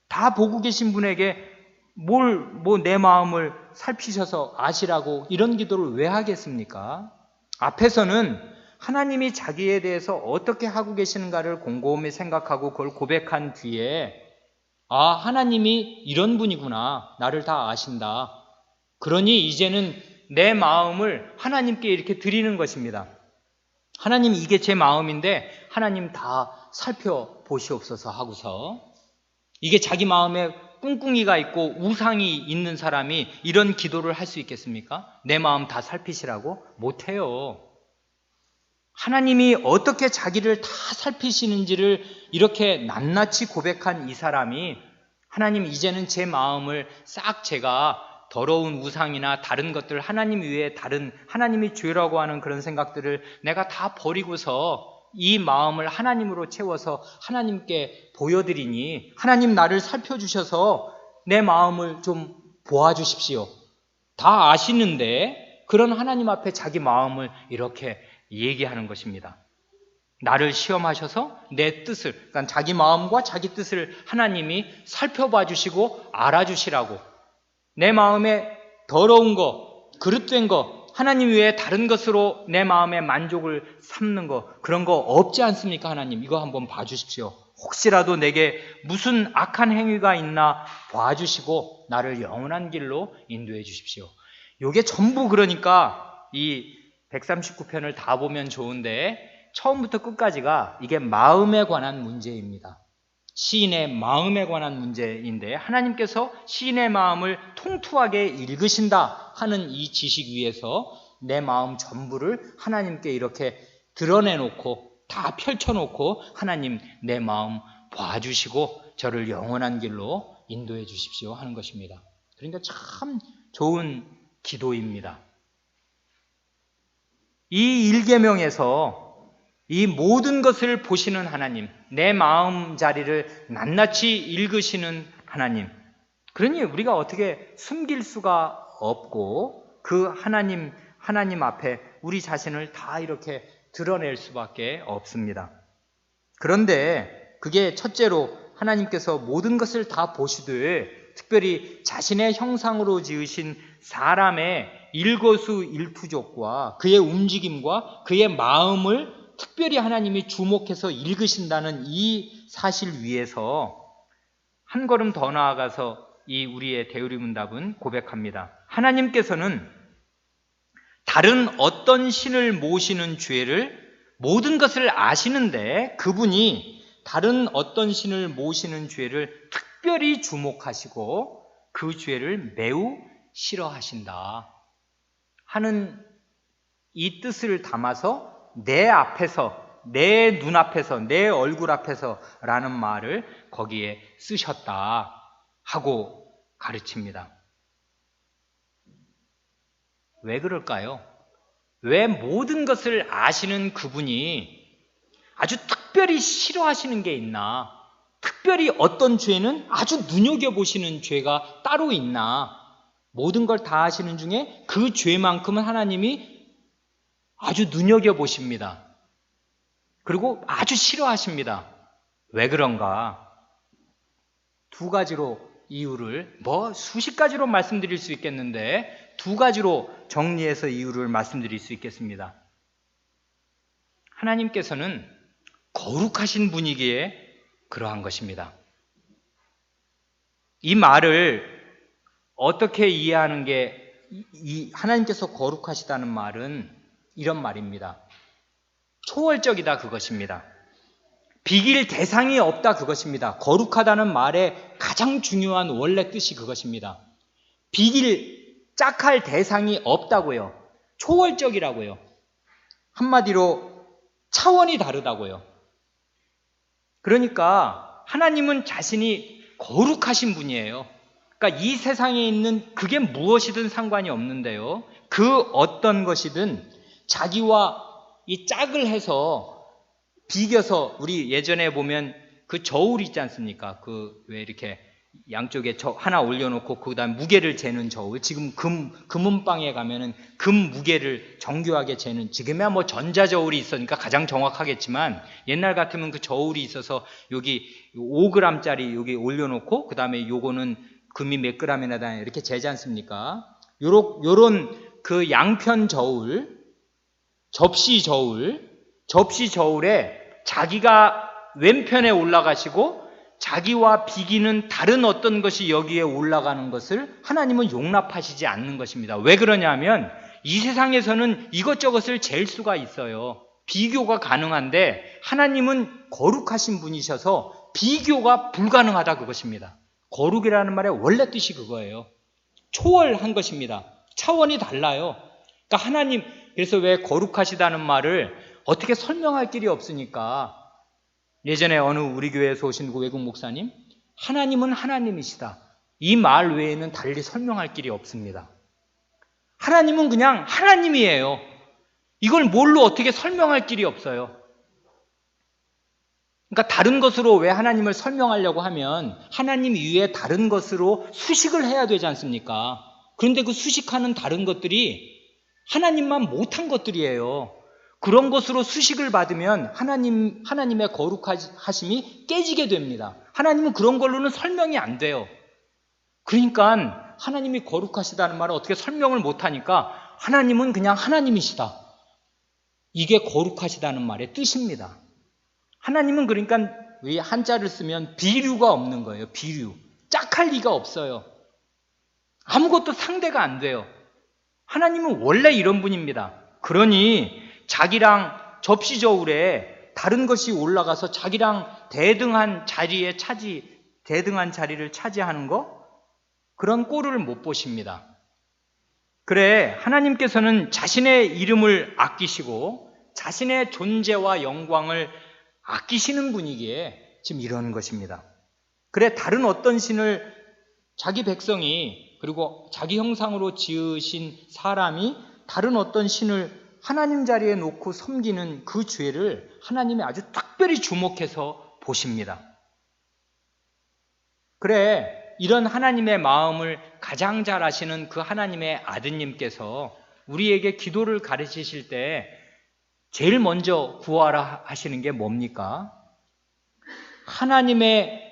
다 보고 계신 분에게 내 마음을 살피셔서 아시라고 이런 기도를 왜 하겠습니까? 앞에서는 하나님이 자기에 대해서 어떻게 하고 계시는가를 곰곰이 생각하고 그걸 고백한 뒤에 아, 하나님이 이런 분이구나. 나를 다 아신다. 그러니 이제는 내 마음을 하나님께 이렇게 드리는 것입니다. 하나님 이게 제 마음인데 하나님 다 살펴보시옵소서 하고서 이게 자기 마음에 꿍꿍이가 있고 우상이 있는 사람이 이런 기도를 할 수 있겠습니까? 내 마음 다 살피시라고? 못해요. 하나님이 어떻게 자기를 다 살피시는지를 이렇게 낱낱이 고백한 이 사람이 하나님 이제는 제 마음을 싹 제가 더러운 우상이나 다른 것들 하나님 외에 다른 하나님이 죄라고 하는 그런 생각들을 내가 다 버리고서 이 마음을 하나님으로 채워서 하나님께 보여드리니 하나님 나를 살펴주셔서 내 마음을 좀 보아주십시오. 다 아시는데 그런 하나님 앞에 자기 마음을 이렇게 얘기하는 것입니다. 나를 시험하셔서 내 뜻을, 그러니까 자기 마음과 자기 뜻을 하나님이 살펴봐 주시고 알아주시라고. 내 마음에 더러운 거, 그릇된 거, 하나님 외에 다른 것으로 내 마음의 만족을 삼는 거, 그런 거 없지 않습니까? 하나님 이거 한번 봐주십시오. 혹시라도 내게 무슨 악한 행위가 있나 봐주시고 나를 영원한 길로 인도해 주십시오. 이게 전부 그러니까 이 139편을 다 보면 좋은데 처음부터 끝까지가 이게 마음에 관한 문제입니다. 시인의 마음에 관한 문제인데 하나님께서 시인의 마음을 통투하게 읽으신다 하는 이 지식 위에서 내 마음 전부를 하나님께 이렇게 드러내놓고 다 펼쳐놓고 하나님 내 마음 봐주시고 저를 영원한 길로 인도해 주십시오 하는 것입니다. 그러니까 참 좋은 기도입니다. 이 일계명에서 이 모든 것을 보시는 하나님, 내 마음 자리를 낱낱이 읽으시는 하나님, 그러니 우리가 어떻게 숨길 수가 없고 그 하나님 앞에 우리 자신을 다 이렇게 드러낼 수밖에 없습니다. 그런데 그게 첫째로 하나님께서 모든 것을 다 보시되 특별히 자신의 형상으로 지으신 사람의 일거수일투족과 그의 움직임과 그의 마음을 특별히 하나님이 주목해서 읽으신다는 이 사실 위에서 한 걸음 더 나아가서 이 우리의 대우리문답은 고백합니다. 하나님께서는 다른 어떤 신을 모시는 죄를 모든 것을 아시는데 그분이 다른 어떤 신을 모시는 죄를 특별히 주목하시고 그 죄를 매우 싫어하신다 하는 이 뜻을 담아서 내 앞에서, 내 눈앞에서, 내 얼굴 앞에서 라는 말을 거기에 쓰셨다 하고 가르칩니다. 왜 그럴까요? 왜 모든 것을 아시는 그분이 아주 특별히 싫어하시는 게 있나? 특별히 어떤 죄는 아주 눈여겨보시는 죄가 따로 있나? 모든 걸 다 아시는 중에 그 죄만큼은 하나님이 아주 눈여겨보십니다. 그리고 아주 싫어하십니다. 왜 그런가? 두 가지로 이유를, 수십 가지로 말씀드릴 수 있겠는데 두 가지로 정리해서 이유를 말씀드릴 수 있겠습니다. 하나님께서는 거룩하신 분이기에 그러한 것입니다. 이 말을 어떻게 이해하는 게, 하나님께서 거룩하시다는 말은 이런 말입니다. 초월적이다 그것입니다. 비길 대상이 없다 그것입니다. 거룩하다는 말의 가장 중요한 원래 뜻이 그것입니다. 비길 짝할 대상이 없다고요. 초월적이라고요. 한마디로 차원이 다르다고요. 그러니까 하나님은 자신이 거룩하신 분이에요. 그러니까 이 세상에 있는 그게 무엇이든 상관이 없는데요. 그 어떤 것이든 자기와 이 짝을 해서 비겨서, 우리 예전에 보면 그 저울 있지 않습니까? 왜 이렇게 양쪽에 하나 올려놓고 그 다음 무게를 재는 저울. 지금 금은방에 가면은 금 무게를 정교하게 재는, 지금이야 전자저울이 있으니까 가장 정확하겠지만 옛날 같으면 그 저울이 있어서 여기 5g짜리 여기 올려놓고 그 다음에 요거는 금이 몇 g이나 되냐 이렇게 재지 않습니까? 요런 그 양편 저울, 접시 저울에 자기가 왼편에 올라가시고 자기와 비기는 다른 어떤 것이 여기에 올라가는 것을 하나님은 용납하시지 않는 것입니다. 왜 그러냐면 이 세상에서는 이것저것을 잴 수가 있어요. 비교가 가능한데 하나님은 거룩하신 분이셔서 비교가 불가능하다 그것입니다. 거룩이라는 말의 원래 뜻이 그거예요. 초월한 것입니다. 차원이 달라요. 그러니까 하나님, 그래서 왜 거룩하시다는 말을 어떻게 설명할 길이 없으니까 예전에 어느 우리 교회에서 오신 그 외국 목사님, 하나님은 하나님이시다, 이 말 외에는 달리 설명할 길이 없습니다. 하나님은 그냥 하나님이에요. 이걸 뭘로 어떻게 설명할 길이 없어요. 그러니까 다른 것으로 왜 하나님을 설명하려고 하면 하나님 이외에 다른 것으로 수식을 해야 되지 않습니까? 그런데 그 수식하는 다른 것들이 하나님만 못한 것들이에요. 그런 것으로 수식을 받으면 하나님의 거룩하심이 깨지게 됩니다. 하나님은 그런 걸로는 설명이 안 돼요. 그러니까 하나님이 거룩하시다는 말을 어떻게 설명을 못하니까 하나님은 그냥 하나님이시다, 이게 거룩하시다는 말의 뜻입니다. 하나님은 그러니까 왜 한자를 쓰면 비류가 없는 거예요. 비류. 짝할 리가 없어요. 아무것도 상대가 안 돼요. 하나님은 원래 이런 분입니다. 그러니 자기랑 접시 저울에 다른 것이 올라가서 자기랑 대등한 자리를 차지하는 거, 그런 꼴을 못 보십니다. 그래, 하나님께서는 자신의 이름을 아끼시고 자신의 존재와 영광을 아끼시는 분이기에 지금 이러는 것입니다. 그래, 다른 어떤 신을 자기 백성이, 그리고 자기 형상으로 지으신 사람이 다른 어떤 신을 하나님 자리에 놓고 섬기는 그 죄를 하나님이 아주 특별히 주목해서 보십니다. 그래, 이런 하나님의 마음을 가장 잘 아시는 그 하나님의 아드님께서 우리에게 기도를 가르치실 때 제일 먼저 구하라 하시는 게 뭡니까? 하나님의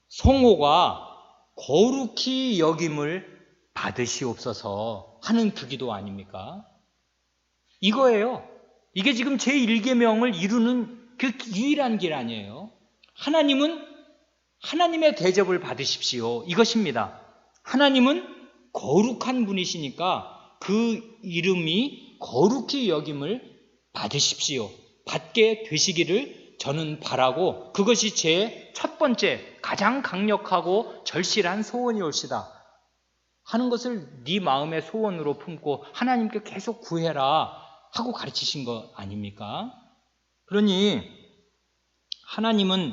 성호가 거룩히 여김을 받으시옵소서 하는 그 기도 아닙니까? 이거예요. 이게 지금 제1계명을 이루는 그 유일한 길 아니에요. 하나님은 하나님의 대접을 받으십시오, 이것입니다. 하나님은 거룩한 분이시니까 그 이름이 거룩히 여김을 받으십시오. 받게 되시기를 저는 바라고 그것이 제 첫 번째 가장 강력하고 절실한 소원이올시다 하는 것을 네 마음의 소원으로 품고 하나님께 계속 구해라 하고 가르치신 거 아닙니까? 그러니 하나님은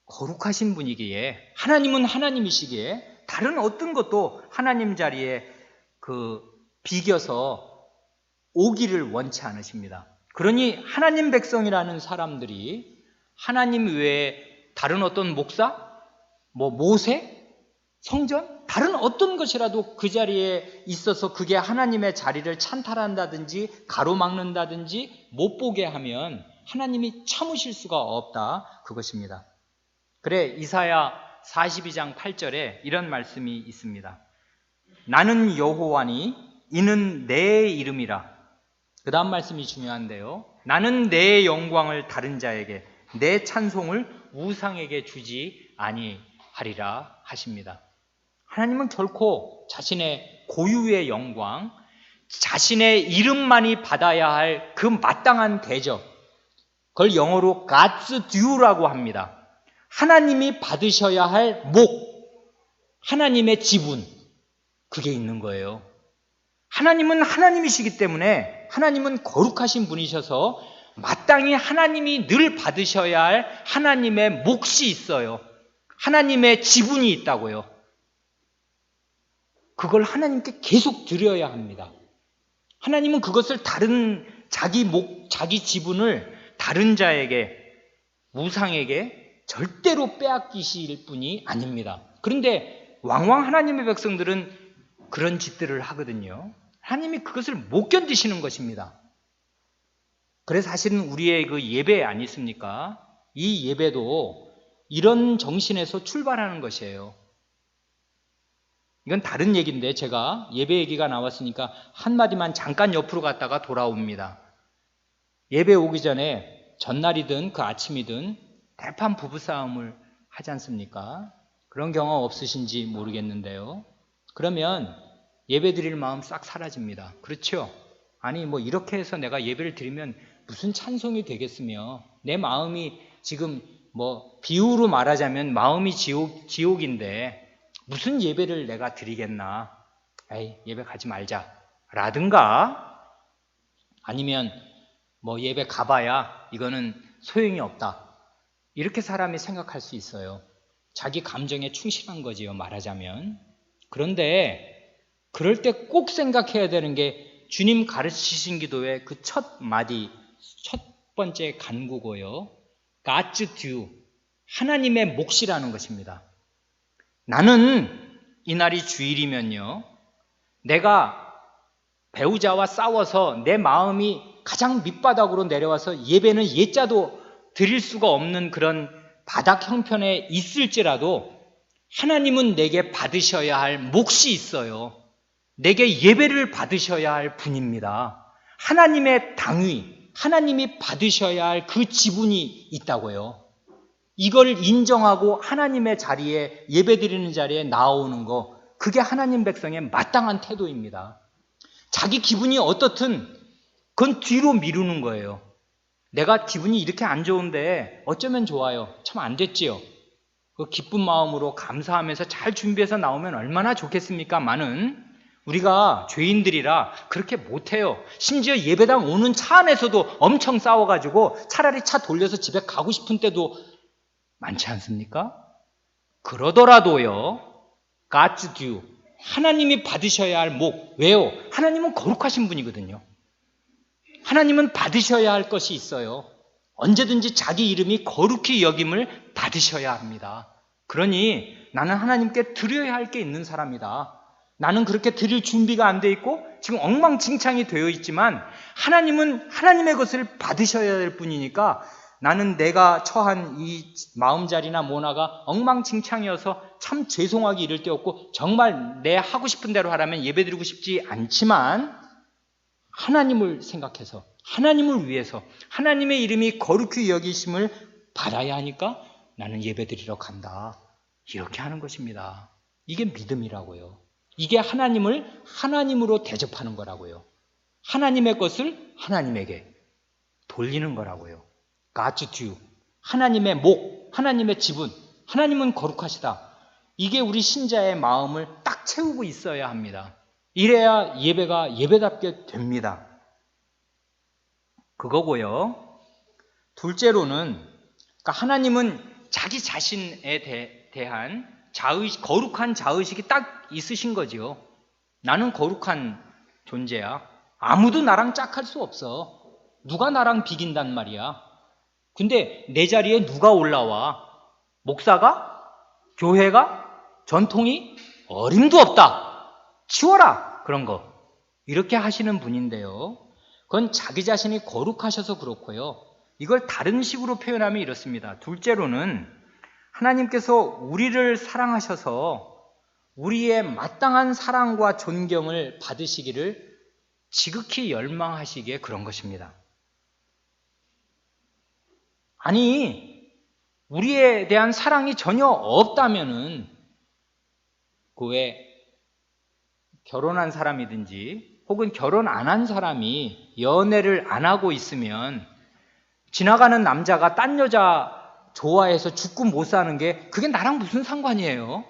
거룩하신 분이기에 하나님은 하나님이시기에 다른 어떤 것도 하나님 자리에 비겨서 오기를 원치 않으십니다. 그러니 하나님 백성이라는 사람들이 하나님 외에 다른 어떤 목사, 모세, 성전, 다른 어떤 것이라도 그 자리에 있어서 그게 하나님의 자리를 찬탈한다든지 가로막는다든지 못 보게 하면 하나님이 참으실 수가 없다 그것입니다. 그래 이사야 42장 8절에 이런 말씀이 있습니다. 나는 여호와니 이는 내 이름이라. 그 다음 말씀이 중요한데요. 나는 내 영광을 다른 자에게 내 찬송을 우상에게 주지 아니하리라 하십니다. 하나님은 결코 자신의 고유의 영광, 자신의 이름만이 받아야 할 그 마땅한 대접, 그걸 영어로 God's due라고 합니다. 하나님이 받으셔야 할 하나님의 지분, 그게 있는 거예요. 하나님은 하나님이시기 때문에 하나님은 거룩하신 분이셔서 마땅히 하나님이 늘 받으셔야 할 하나님의 몫이 있어요. 하나님의 지분이 있다고요. 그걸 하나님께 계속 드려야 합니다. 하나님은 그것을 자기 지분을 다른 자에게, 우상에게 절대로 빼앗기실 분이 아닙니다. 그런데 왕왕 하나님의 백성들은 그런 짓들을 하거든요. 하나님이 그것을 못 견디시는 것입니다. 그래서 사실은 우리의 그 예배 아니습니까? 이 예배도 이런 정신에서 출발하는 것이에요. 이건 다른 얘기인데 제가 예배 얘기가 나왔으니까 한마디만 잠깐 옆으로 갔다가 돌아옵니다. 예배 오기 전에 전날이든 그 아침이든 대판 부부싸움을 하지 않습니까? 그런 경험 없으신지 모르겠는데요. 그러면 예배 드릴 마음 싹 사라집니다. 그렇죠? 아니 이렇게 해서 내가 예배를 드리면 무슨 찬송이 되겠으며 내 마음이 지금 비유로 말하자면 마음이 지옥인데 무슨 예배를 내가 드리겠나? 에이 예배 가지 말자 라든가 아니면 예배 가봐야 이거는 소용이 없다 이렇게 사람이 생각할 수 있어요. 자기 감정에 충실한 거지요 말하자면. 그런데 그럴 때 꼭 생각해야 되는 게 주님 가르치신 기도의 그 첫 번째 간구고요. God's due, 하나님의 몫이라는 것입니다. 나는 이날이 주일이면요. 내가 배우자와 싸워서 내 마음이 가장 밑바닥으로 내려와서 예배는 예자도 드릴 수가 없는 그런 바닥 형편에 있을지라도 하나님은 내게 받으셔야 할 몫이 있어요. 내게 예배를 받으셔야 할 분입니다. 하나님의 당위, 하나님이 받으셔야 할 그 지분이 있다고요. 이걸 인정하고 하나님의 자리에 예배드리는 자리에 나오는 거, 그게 하나님 백성의 마땅한 태도입니다. 자기 기분이 어떻든 그건 뒤로 미루는 거예요. 내가 기분이 이렇게 안 좋은데 어쩌면 좋아요. 참 안 됐지요. 그 기쁜 마음으로 감사하면서 잘 준비해서 나오면 얼마나 좋겠습니까만은 우리가 죄인들이라 그렇게 못해요. 심지어 예배당 오는 차 안에서도 엄청 싸워가지고 차라리 차 돌려서 집에 가고 싶은 때도 많지 않습니까? 그러더라도요, God's due, 하나님이 받으셔야 할 목. 왜요? 하나님은 거룩하신 분이거든요. 하나님은 받으셔야 할 것이 있어요. 언제든지 자기 이름이 거룩히 여김을 받으셔야 합니다. 그러니 나는 하나님께 드려야 할 게 있는 사람이다. 나는 그렇게 드릴 준비가 안 돼 있고 지금 엉망진창이 되어 있지만 하나님은 하나님의 것을 받으셔야 될 뿐이니까 나는 내가 처한 이 마음자리나 모나가 엉망진창이어서 참 죄송하기 이를 데 없고 정말 내 하고 싶은 대로 하라면 예배드리고 싶지 않지만 하나님을 생각해서 하나님을 위해서 하나님의 이름이 거룩히 여기심을 받아야 하니까 나는 예배드리러 간다. 이렇게 하는 것입니다. 이게 믿음이라고요. 이게 하나님을 하나님으로 대접하는 거라고요. 하나님의 것을 하나님에게 돌리는 거라고요. God's due. 하나님의 목, 하나님의 지분, 하나님은 거룩하시다. 이게 우리 신자의 마음을 딱 채우고 있어야 합니다. 이래야 예배가 예배답게 됩니다. 그거고요. 둘째로는 그러니까 하나님은 자기 자신에 대한 거룩한 자의식이 딱 있으신 거지요. 나는 거룩한 존재야. 아무도 나랑 짝할 수 없어. 누가 나랑 비긴단 말이야. 근데 내 자리에 누가 올라와? 목사가? 교회가? 전통이? 어림도 없다. 치워라. 그런 거. 이렇게 하시는 분인데요. 그건 자기 자신이 거룩하셔서 그렇고요. 이걸 다른 식으로 표현하면 이렇습니다. 둘째로는 하나님께서 우리를 사랑하셔서 우리의 마땅한 사랑과 존경을 받으시기를 지극히 열망하시기에 그런 것입니다. 아니, 우리에 대한 사랑이 전혀 없다면은 그 왜 결혼한 사람이든지 혹은 결혼 안 한 사람이 연애를 안 하고 있으면 지나가는 남자가 딴 여자 좋아해서 죽고 못 사는 게 그게 나랑 무슨 상관이에요?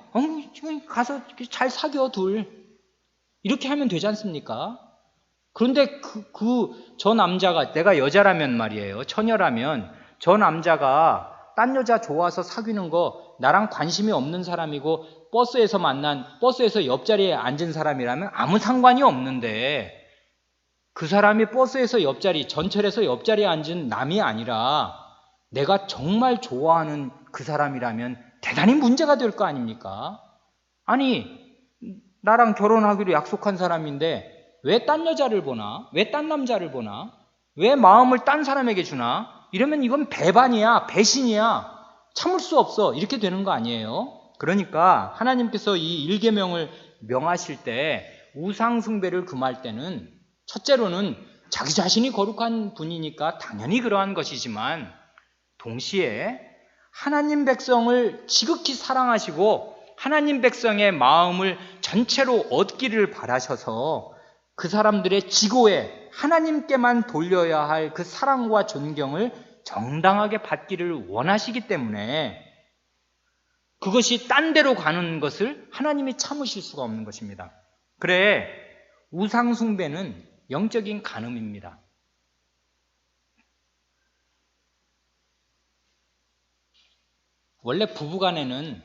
가서 잘 사겨 둘. 이렇게 하면 되지 않습니까? 그런데 저 남자가 내가 여자라면 말이에요. 처녀라면 저 남자가 딴 여자 좋아서 사귀는 거 나랑 관심이 없는 사람이고 버스에서 옆자리에 앉은 사람이라면 아무 상관이 없는데 그 사람이 버스에서 옆자리, 전철에서 옆자리에 앉은 남이 아니라 내가 정말 좋아하는 그 사람이라면 대단히 문제가 될 거 아닙니까? 아니, 나랑 결혼하기로 약속한 사람인데 왜 딴 여자를 보나? 왜 딴 남자를 보나? 왜 마음을 딴 사람에게 주나? 이러면 이건 배반이야, 배신이야. 참을 수 없어. 이렇게 되는 거 아니에요? 그러니까 하나님께서 이 1계명을 명하실 때 우상 숭배를 금할 때는 첫째로는 자기 자신이 거룩한 분이니까 당연히 그러한 것이지만 동시에 하나님 백성을 지극히 사랑하시고 하나님 백성의 마음을 전체로 얻기를 바라셔서 그 사람들의 지고에 하나님께만 돌려야 할 그 사랑과 존경을 정당하게 받기를 원하시기 때문에 그것이 딴 데로 가는 것을 하나님이 참으실 수가 없는 것입니다. 그래, 우상숭배는 영적인 간음입니다. 원래 부부간에는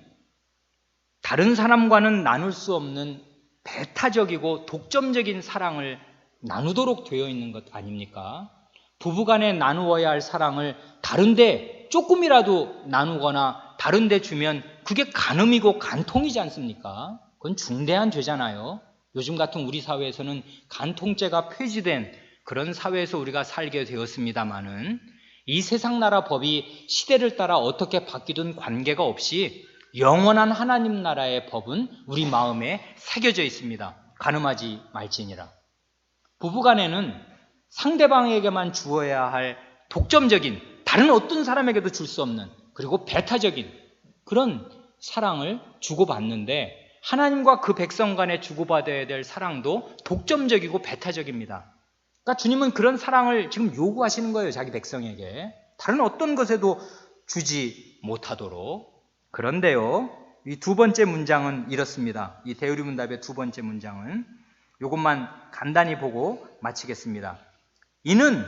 다른 사람과는 나눌 수 없는 배타적이고 독점적인 사랑을 나누도록 되어 있는 것 아닙니까? 부부간에 나누어야 할 사랑을 다른데 조금이라도 나누거나 다른데 주면 그게 간음이고 간통이지 않습니까? 그건 중대한 죄잖아요. 요즘 같은 우리 사회에서는 간통죄가 폐지된 그런 사회에서 우리가 살게 되었습니다마는 이 세상 나라 법이 시대를 따라 어떻게 바뀌든 관계가 없이 영원한 하나님 나라의 법은 우리 마음에 새겨져 있습니다. 간음하지 말지니라. 부부간에는 상대방에게만 주어야 할 독점적인 다른 어떤 사람에게도 줄 수 없는 그리고 배타적인 그런 사랑을 주고받는데 하나님과 그 백성 간에 주고받아야 될 사랑도 독점적이고 배타적입니다. 그러니까 주님은 그런 사랑을 지금 요구하시는 거예요. 자기 백성에게. 다른 어떤 것에도 주지 못하도록. 그런데요, 이 두 번째 문장은 이렇습니다. 이 대의문답의 두 번째 문장은 이것만 간단히 보고 마치겠습니다. 이는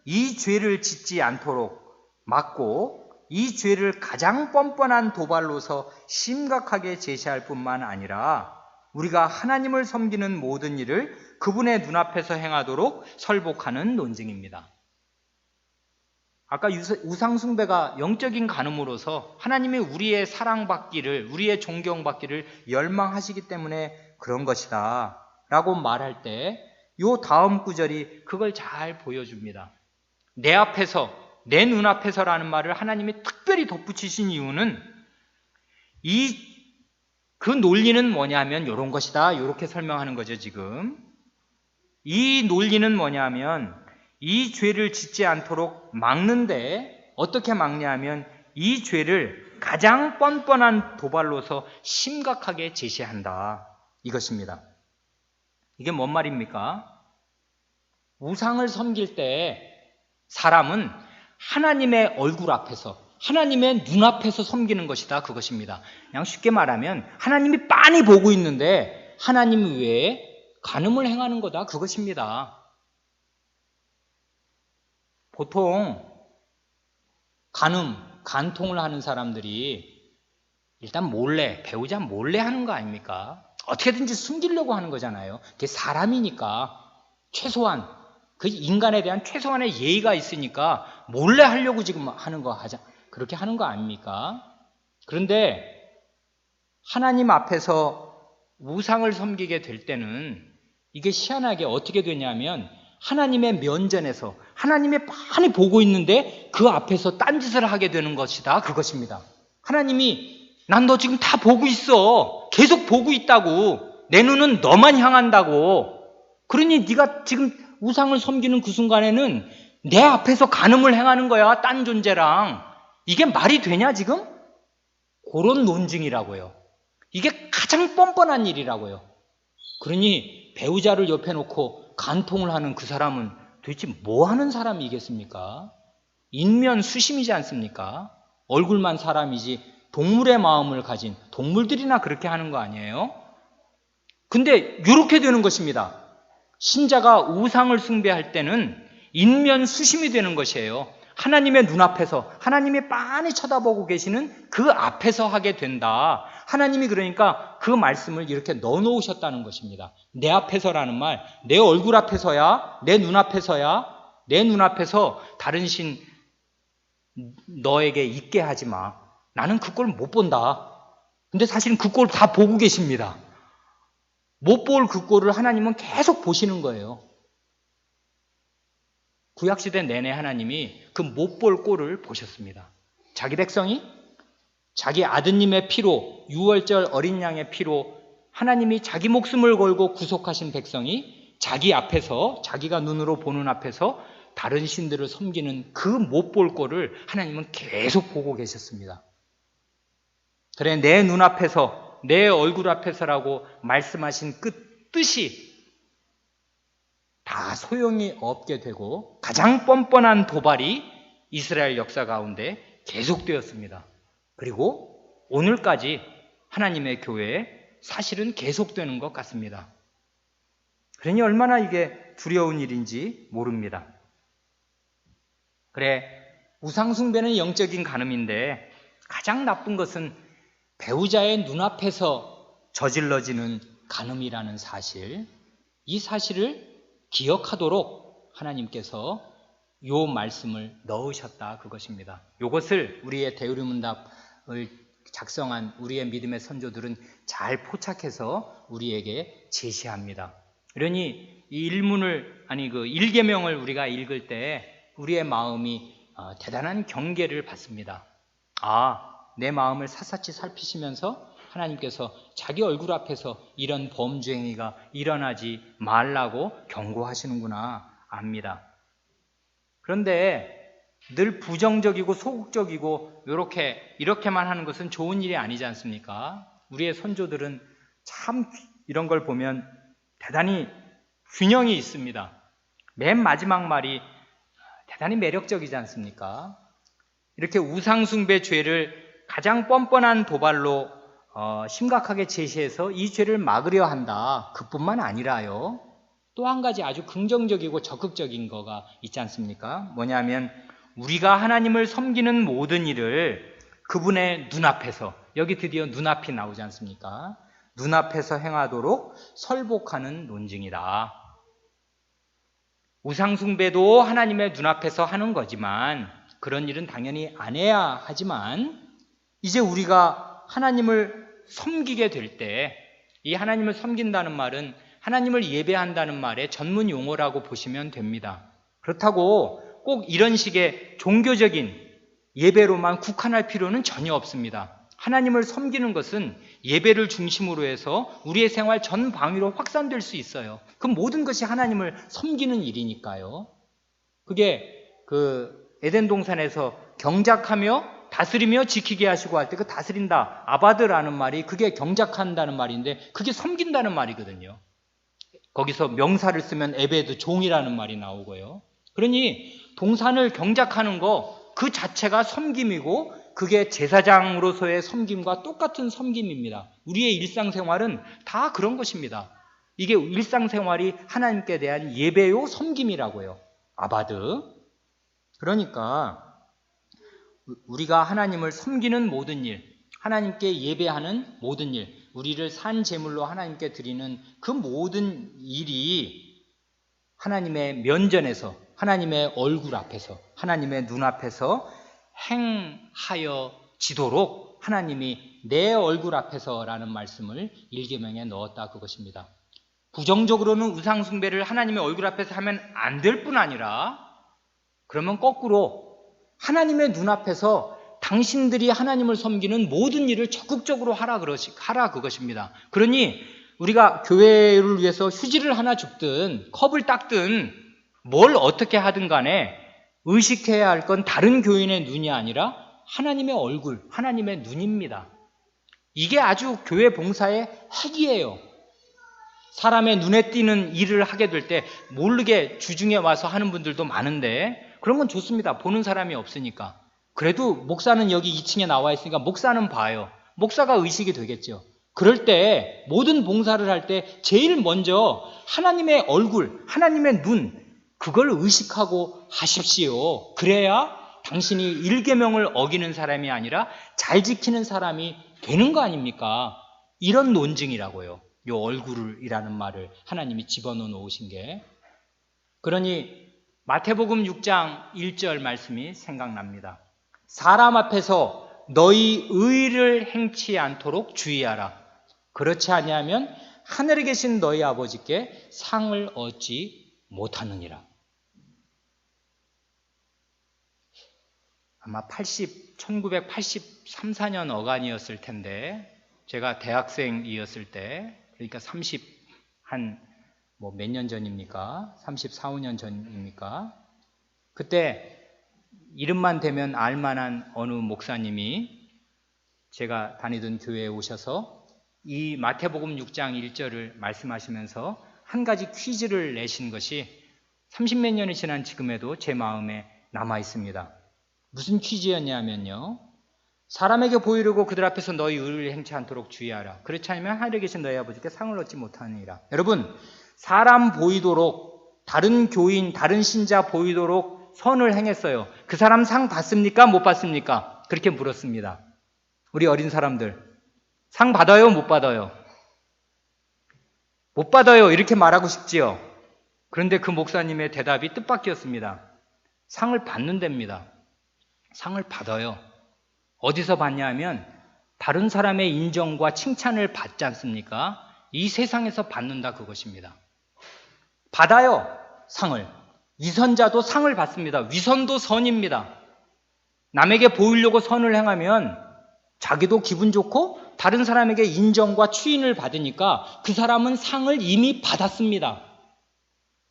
이 죄를 짓지 않도록 막고 이 죄를 가장 뻔뻔한 도발로서 심각하게 제시할 뿐만 아니라 우리가 하나님을 섬기는 모든 일을 그분의 눈앞에서 행하도록 설복하는 논증입니다. 아까 우상숭배가 영적인 간음으로서 하나님이 우리의 사랑받기를, 우리의 존경받기를 열망하시기 때문에 그런 것이다 라고 말할 때 이 다음 구절이 그걸 잘 보여줍니다. 내 앞에서, 내 눈앞에서라는 말을 하나님이 특별히 덧붙이신 이유는 그 논리는 뭐냐면 이런 것이다. 이렇게 설명하는 거죠, 지금. 이 논리는 뭐냐면 이 죄를 짓지 않도록 막는데 어떻게 막냐면 이 죄를 가장 뻔뻔한 도발로서 심각하게 제시한다. 이것입니다. 이게 뭔 말입니까? 우상을 섬길 때 사람은 하나님의 얼굴 앞에서, 하나님의 눈앞에서 섬기는 것이다, 그것입니다. 그냥 쉽게 말하면 하나님이 빤히 보고 있는데 하나님 외에 간음을 행하는 거다, 그것입니다. 보통 간통을 하는 사람들이 일단 몰래, 배우자 몰래 하는 거 아닙니까? 어떻게든지 숨기려고 하는 거잖아요. 그게 사람이니까 최소한 그 인간에 대한 최소한의 예의가 있으니까 몰래 하려고 지금 그렇게 하는 거 아닙니까? 그런데 하나님 앞에서 우상을 섬기게 될 때는 이게 희한하게 어떻게 되냐면 하나님의 면전에서 하나님이 빤히 보고 있는데 그 앞에서 딴짓을 하게 되는 것이다, 그것입니다. 하나님이 난 너 지금 다 보고 있어. 계속 보고 있다고. 내 눈은 너만 향한다고. 그러니 네가 지금 우상을 섬기는 그 순간에는 내 앞에서 간음을 행하는 거야, 딴 존재랑. 이게 말이 되냐 지금? 그런 논증이라고요. 이게 가장 뻔뻔한 일이라고요. 그러니 배우자를 옆에 놓고 간통을 하는 그 사람은 도대체 뭐 하는 사람이겠습니까? 인면수심이지 않습니까? 얼굴만 사람이지 동물의 마음을 가진 동물들이나 그렇게 하는 거 아니에요? 근데 이렇게 되는 것입니다. 신자가 우상을 숭배할 때는 인면수심이 되는 것이에요. 하나님의 눈앞에서 하나님이 빤히 쳐다보고 계시는 그 앞에서 하게 된다. 하나님이 그러니까 그 말씀을 이렇게 넣어놓으셨다는 것입니다. 내 앞에서라는 말, 내 얼굴 앞에서야, 내 눈앞에서야, 내 눈앞에서 다른 신 너에게 있게 하지 마. 나는 그 꼴 못 본다. 근데 사실은 그 꼴 다 보고 계십니다. 못 볼 그 꼴을 하나님은 계속 보시는 거예요. 구약시대 내내 하나님이 그 못 볼 꼴을 보셨습니다. 자기 백성이 자기 아드님의 피로, 유월절 어린 양의 피로 하나님이 자기 목숨을 걸고 구속하신 백성이 자기 앞에서, 자기가 눈으로 보는 앞에서 다른 신들을 섬기는 그 못 볼 꼴을 하나님은 계속 보고 계셨습니다. 그래, 내 눈앞에서, 내 얼굴 앞에서라고 말씀하신 그 뜻이 다 소용이 없게 되고 가장 뻔뻔한 도발이 이스라엘 역사 가운데 계속되었습니다. 그리고 오늘까지 하나님의 교회에 사실은 계속되는 것 같습니다. 그러니 얼마나 이게 두려운 일인지 모릅니다. 그래, 우상숭배는 영적인 간음인데 가장 나쁜 것은 배우자의 눈앞에서 저질러지는 간음이라는 사실, 이 사실을 기억하도록 하나님께서 요 말씀을 넣으셨다, 그것입니다. 이것을 우리의 대우리문답을 작성한 우리의 믿음의 선조들은 잘 포착해서 우리에게 제시합니다. 그러니 이 일계명을 우리가 읽을 때 우리의 마음이 대단한 경계를 받습니다. 내 마음을 샅샅이 살피시면서 하나님께서 자기 얼굴 앞에서 이런 범죄 행위가 일어나지 말라고 경고하시는구나 압니다. 그런데 늘 부정적이고 소극적이고 이렇게만 하는 것은 좋은 일이 아니지 않습니까? 우리의 선조들은 참 이런 걸 보면 대단히 균형이 있습니다. 맨 마지막 말이 대단히 매력적이지 않습니까? 이렇게 우상숭배 죄를 가장 뻔뻔한 도발로 심각하게 제시해서 이 죄를 막으려 한다. 그뿐만 아니라요. 또 한 가지 아주 긍정적이고 적극적인 거가 있지 않습니까? 뭐냐면 우리가 하나님을 섬기는 모든 일을 그분의 눈앞에서, 여기 드디어 눈앞이 나오지 않습니까? 눈앞에서 행하도록 설복하는 논증이다. 우상숭배도 하나님의 눈앞에서 하는 거지만 그런 일은 당연히 안 해야 하지만 이제 우리가 하나님을 섬기게 될 때, 이 하나님을 섬긴다는 말은 하나님을 예배한다는 말의 전문 용어라고 보시면 됩니다. 그렇다고 꼭 이런 식의 종교적인 예배로만 국한할 필요는 전혀 없습니다. 하나님을 섬기는 것은 예배를 중심으로 해서 우리의 생활 전 방위로 확산될 수 있어요. 그 모든 것이 하나님을 섬기는 일이니까요. 그게 에덴 동산에서 경작하며 다스리며 지키게 하시고 할 때 그 다스린다, 아바드라는 말이 그게 경작한다는 말인데 그게 섬긴다는 말이거든요. 거기서 명사를 쓰면 에베드, 종이라는 말이 나오고요. 그러니 동산을 경작하는 거 그 자체가 섬김이고 그게 제사장으로서의 섬김과 똑같은 섬김입니다. 우리의 일상생활은 다 그런 것입니다. 이게 일상생활이 하나님께 대한 예배요 섬김이라고요. 아바드. 그러니까 우리가 하나님을 섬기는 모든 일, 하나님께 예배하는 모든 일, 우리를 산 제물로 하나님께 드리는 그 모든 일이 하나님의 면전에서, 하나님의 얼굴 앞에서, 하나님의 눈앞에서 행하여지도록 하나님이 내 얼굴 앞에서라는 말씀을 1계명에 넣었다 그것입니다. 부정적으로는 우상숭배를 하나님의 얼굴 앞에서 하면 안 될 뿐 아니라 그러면 거꾸로 하나님의 눈앞에서 당신들이 하나님을 섬기는 모든 일을 적극적으로 하라 그것입니다. 그러니 우리가 교회를 위해서 휴지를 하나 줍든 컵을 닦든 뭘 어떻게 하든 간에 의식해야 할 건 다른 교인의 눈이 아니라 하나님의 얼굴, 하나님의 눈입니다. 이게 아주 교회 봉사의 핵이에요. 사람의 눈에 띄는 일을 하게 될 때 모르게 주중에 와서 하는 분들도 많은데 그런 건 좋습니다. 보는 사람이 없으니까. 그래도 목사는 여기 2층에 나와 있으니까 목사는 봐요. 목사가 의식이 되겠죠. 그럴 때 모든 봉사를 할 때 제일 먼저 하나님의 얼굴, 하나님의 눈 그걸 의식하고 하십시오. 그래야 당신이 1계명을 어기는 사람이 아니라 잘 지키는 사람이 되는 거 아닙니까? 이런 논증이라고요. 이 얼굴이라는 말을 하나님이 집어넣어 놓으신 게. 그러니 마태복음 6장 1절 말씀이 생각납니다. 사람 앞에서 너희 의를 행치 않도록 주의하라. 그렇지 아니하면 하늘에 계신 너희 아버지께 상을 얻지 못하느니라. 아마 1983, 4년 어간이었을 텐데 제가 대학생이었을 때 그러니까 몇 년 전입니까? 34, 5년 전입니까? 그때 이름만 대면 알만한 어느 목사님이 제가 다니던 교회에 오셔서 이 마태복음 6장 1절을 말씀하시면서 한 가지 퀴즈를 내신 것이 30몇 년이 지난 지금에도 제 마음에 남아 있습니다. 무슨 퀴즈였냐면요. 사람에게 보이려고 그들 앞에서 너희 의를 행치 않도록 주의하라. 그렇지 않으면 하늘에 계신 너희 아버지께 상을 얻지 못하느니라. 여러분, 사람 보이도록 다른 교인, 다른 신자 보이도록 선을 행했어요. 그 사람 상 받습니까? 못 받습니까? 그렇게 물었습니다. 우리 어린 사람들 상 받아요? 못 받아요? 못 받아요. 이렇게 말하고 싶지요. 그런데 그 목사님의 대답이 뜻밖이었습니다. 상을 받는답니다. 상을 받아요. 어디서 받냐 하면 다른 사람의 인정과 칭찬을 받지 않습니까? 이 세상에서 받는다 그것입니다. 받아요. 상을. 위선자도 상을 받습니다. 위선도 선입니다. 남에게 보이려고 선을 행하면 자기도 기분 좋고 다른 사람에게 인정과 추인을 받으니까 그 사람은 상을 이미 받았습니다.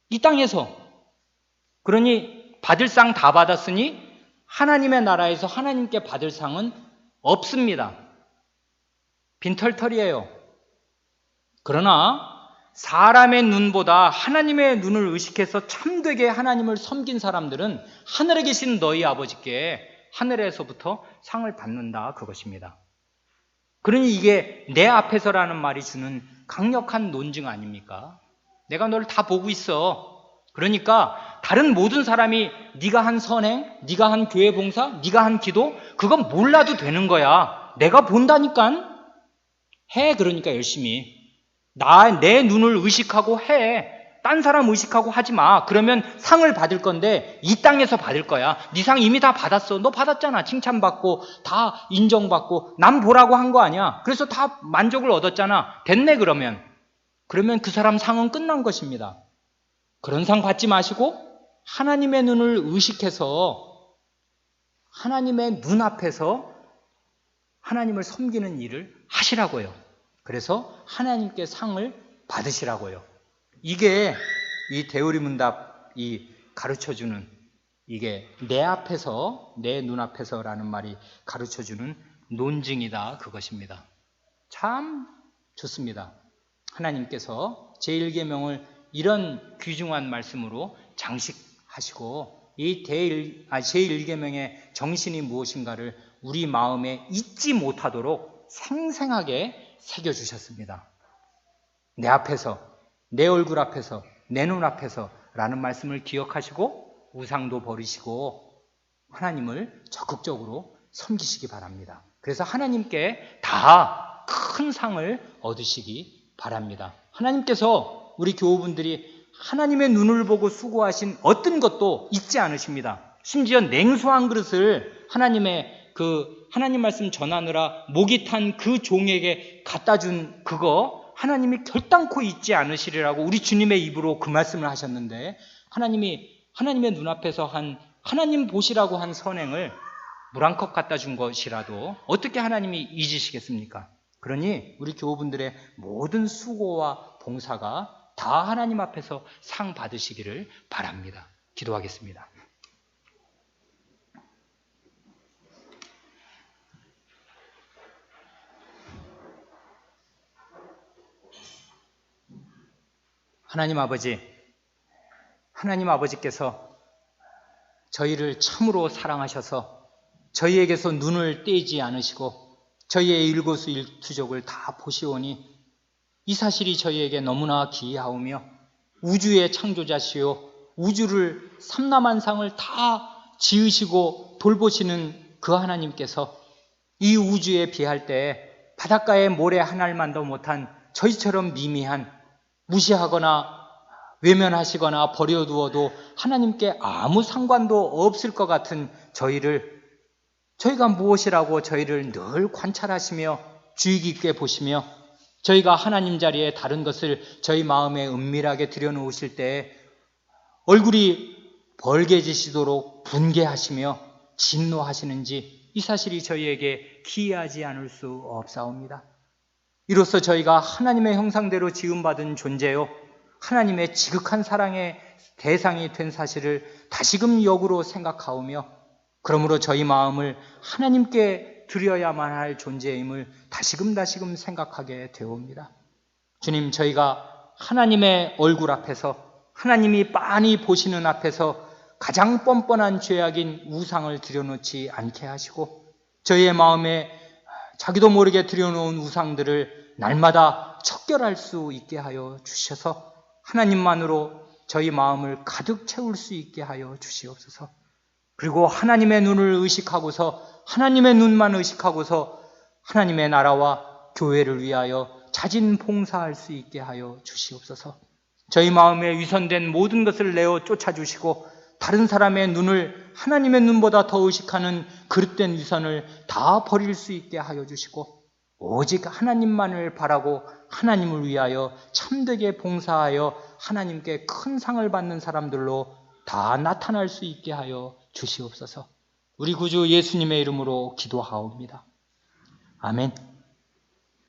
이 땅에서. 그러니 받을 상 다 받았으니 하나님의 나라에서 하나님께 받을 상은 없습니다. 빈털털이에요. 그러나 사람의 눈보다 하나님의 눈을 의식해서 참되게 하나님을 섬긴 사람들은 하늘에 계신 너희 아버지께 하늘에서부터 상을 받는다 그것입니다. 그러니 이게 내 앞에서라는 말이 주는 강력한 논증 아닙니까? 내가 너를 다 보고 있어. 그러니까 다른 모든 사람이 네가 한 선행, 네가 한 교회 봉사, 네가 한 기도 그건 몰라도 되는 거야. 내가 본다니까. 해. 그러니까 열심히. 내 눈을 의식하고 해. 딴 사람 의식하고 하지 마. 그러면 상을 받을 건데 이 땅에서 받을 거야. 네 상 이미 다 받았어. 너 받았잖아. 칭찬받고 다 인정받고 남 보라고 한 거 아니야. 그래서 다 만족을 얻었잖아. 됐네 그러면. 그러면 그 사람 상은 끝난 것입니다. 그런 상 받지 마시고 하나님의 눈을 의식해서 하나님의 눈앞에서 하나님을 섬기는 일을 하시라고요. 그래서 하나님께 상을 받으시라고요. 이게 이 대우리문답이 가르쳐주는 이게 내 앞에서 내 눈앞에서라는 말이 가르쳐주는 논증이다 그것입니다. 참 좋습니다. 하나님께서 제1계명을 이런 귀중한 말씀으로 장식하시고 이 제1계명의 정신이 무엇인가를 우리 마음에 잊지 못하도록 생생하게 새겨주셨습니다. 내 앞에서, 내 얼굴 앞에서, 내 눈 앞에서 라는 말씀을 기억하시고 우상도 버리시고 하나님을 적극적으로 섬기시기 바랍니다. 그래서 하나님께 다 큰 상을 얻으시기 바랍니다. 하나님께서 우리 교우분들이 하나님의 눈을 보고 수고하신 어떤 것도 잊지 않으십니다. 심지어 냉수 한 그릇을 하나님 말씀 전하느라 목이 탄 그 종에게 갖다 준 그거 하나님이 결단코 잊지 않으시리라고 우리 주님의 입으로 그 말씀을 하셨는데 하나님이 하나님의 눈앞에서 하나님 보시라고 한 선행을 물 한 컵 갖다 준 것이라도 어떻게 하나님이 잊으시겠습니까? 그러니 우리 교우분들의 모든 수고와 봉사가 다 하나님 앞에서 상 받으시기를 바랍니다. 기도하겠습니다. 하나님 아버지께서 저희를 참으로 사랑하셔서 저희에게서 눈을 떼지 않으시고 저희의 일거수일투족을 다 보시오니 이 사실이 저희에게 너무나 기이하오며 우주의 창조자시요 우주를 삼라만상을 다 지으시고 돌보시는 그 하나님께서 이 우주에 비할 때 바닷가에 모래 한 알만도 못한 저희처럼 미미한 무시하거나 외면하시거나 버려두어도 하나님께 아무 상관도 없을 것 같은 저희가 무엇이라고 저희를 늘 관찰하시며 주의 깊게 보시며 저희가 하나님 자리에 다른 것을 저희 마음에 은밀하게 들여놓으실 때 얼굴이 벌개지시도록 분개하시며 진노하시는지 이 사실이 저희에게 기이하지 않을 수 없사옵니다. 이로써 저희가 하나님의 형상대로 지음받은 존재요 하나님의 지극한 사랑의 대상이 된 사실을 다시금 역으로 생각하오며 그러므로 저희 마음을 하나님께 드려야만 할 존재임을 다시금 생각하게 되옵니다. 주님, 저희가 하나님의 얼굴 앞에서 하나님이 빤히 보시는 앞에서 가장 뻔뻔한 죄악인 우상을 들여놓지 않게 하시고 저희의 마음에 자기도 모르게 들여놓은 우상들을 날마다 척결할 수 있게 하여 주셔서 하나님만으로 저희 마음을 가득 채울 수 있게 하여 주시옵소서. 그리고 하나님의 눈을 의식하고서 하나님의 눈만 의식하고서 하나님의 나라와 교회를 위하여 자진 봉사할 수 있게 하여 주시옵소서. 저희 마음에 위선된 모든 것을 내어 쫓아주시고 다른 사람의 눈을 하나님의 눈보다 더 의식하는 그릇된 위선을 다 버릴 수 있게 하여 주시고 오직 하나님만을 바라고 하나님을 위하여 참되게 봉사하여 하나님께 큰 상을 받는 사람들로 다 나타날 수 있게 하여 주시옵소서. 우리 구주 예수님의 이름으로 기도하옵니다. 아멘.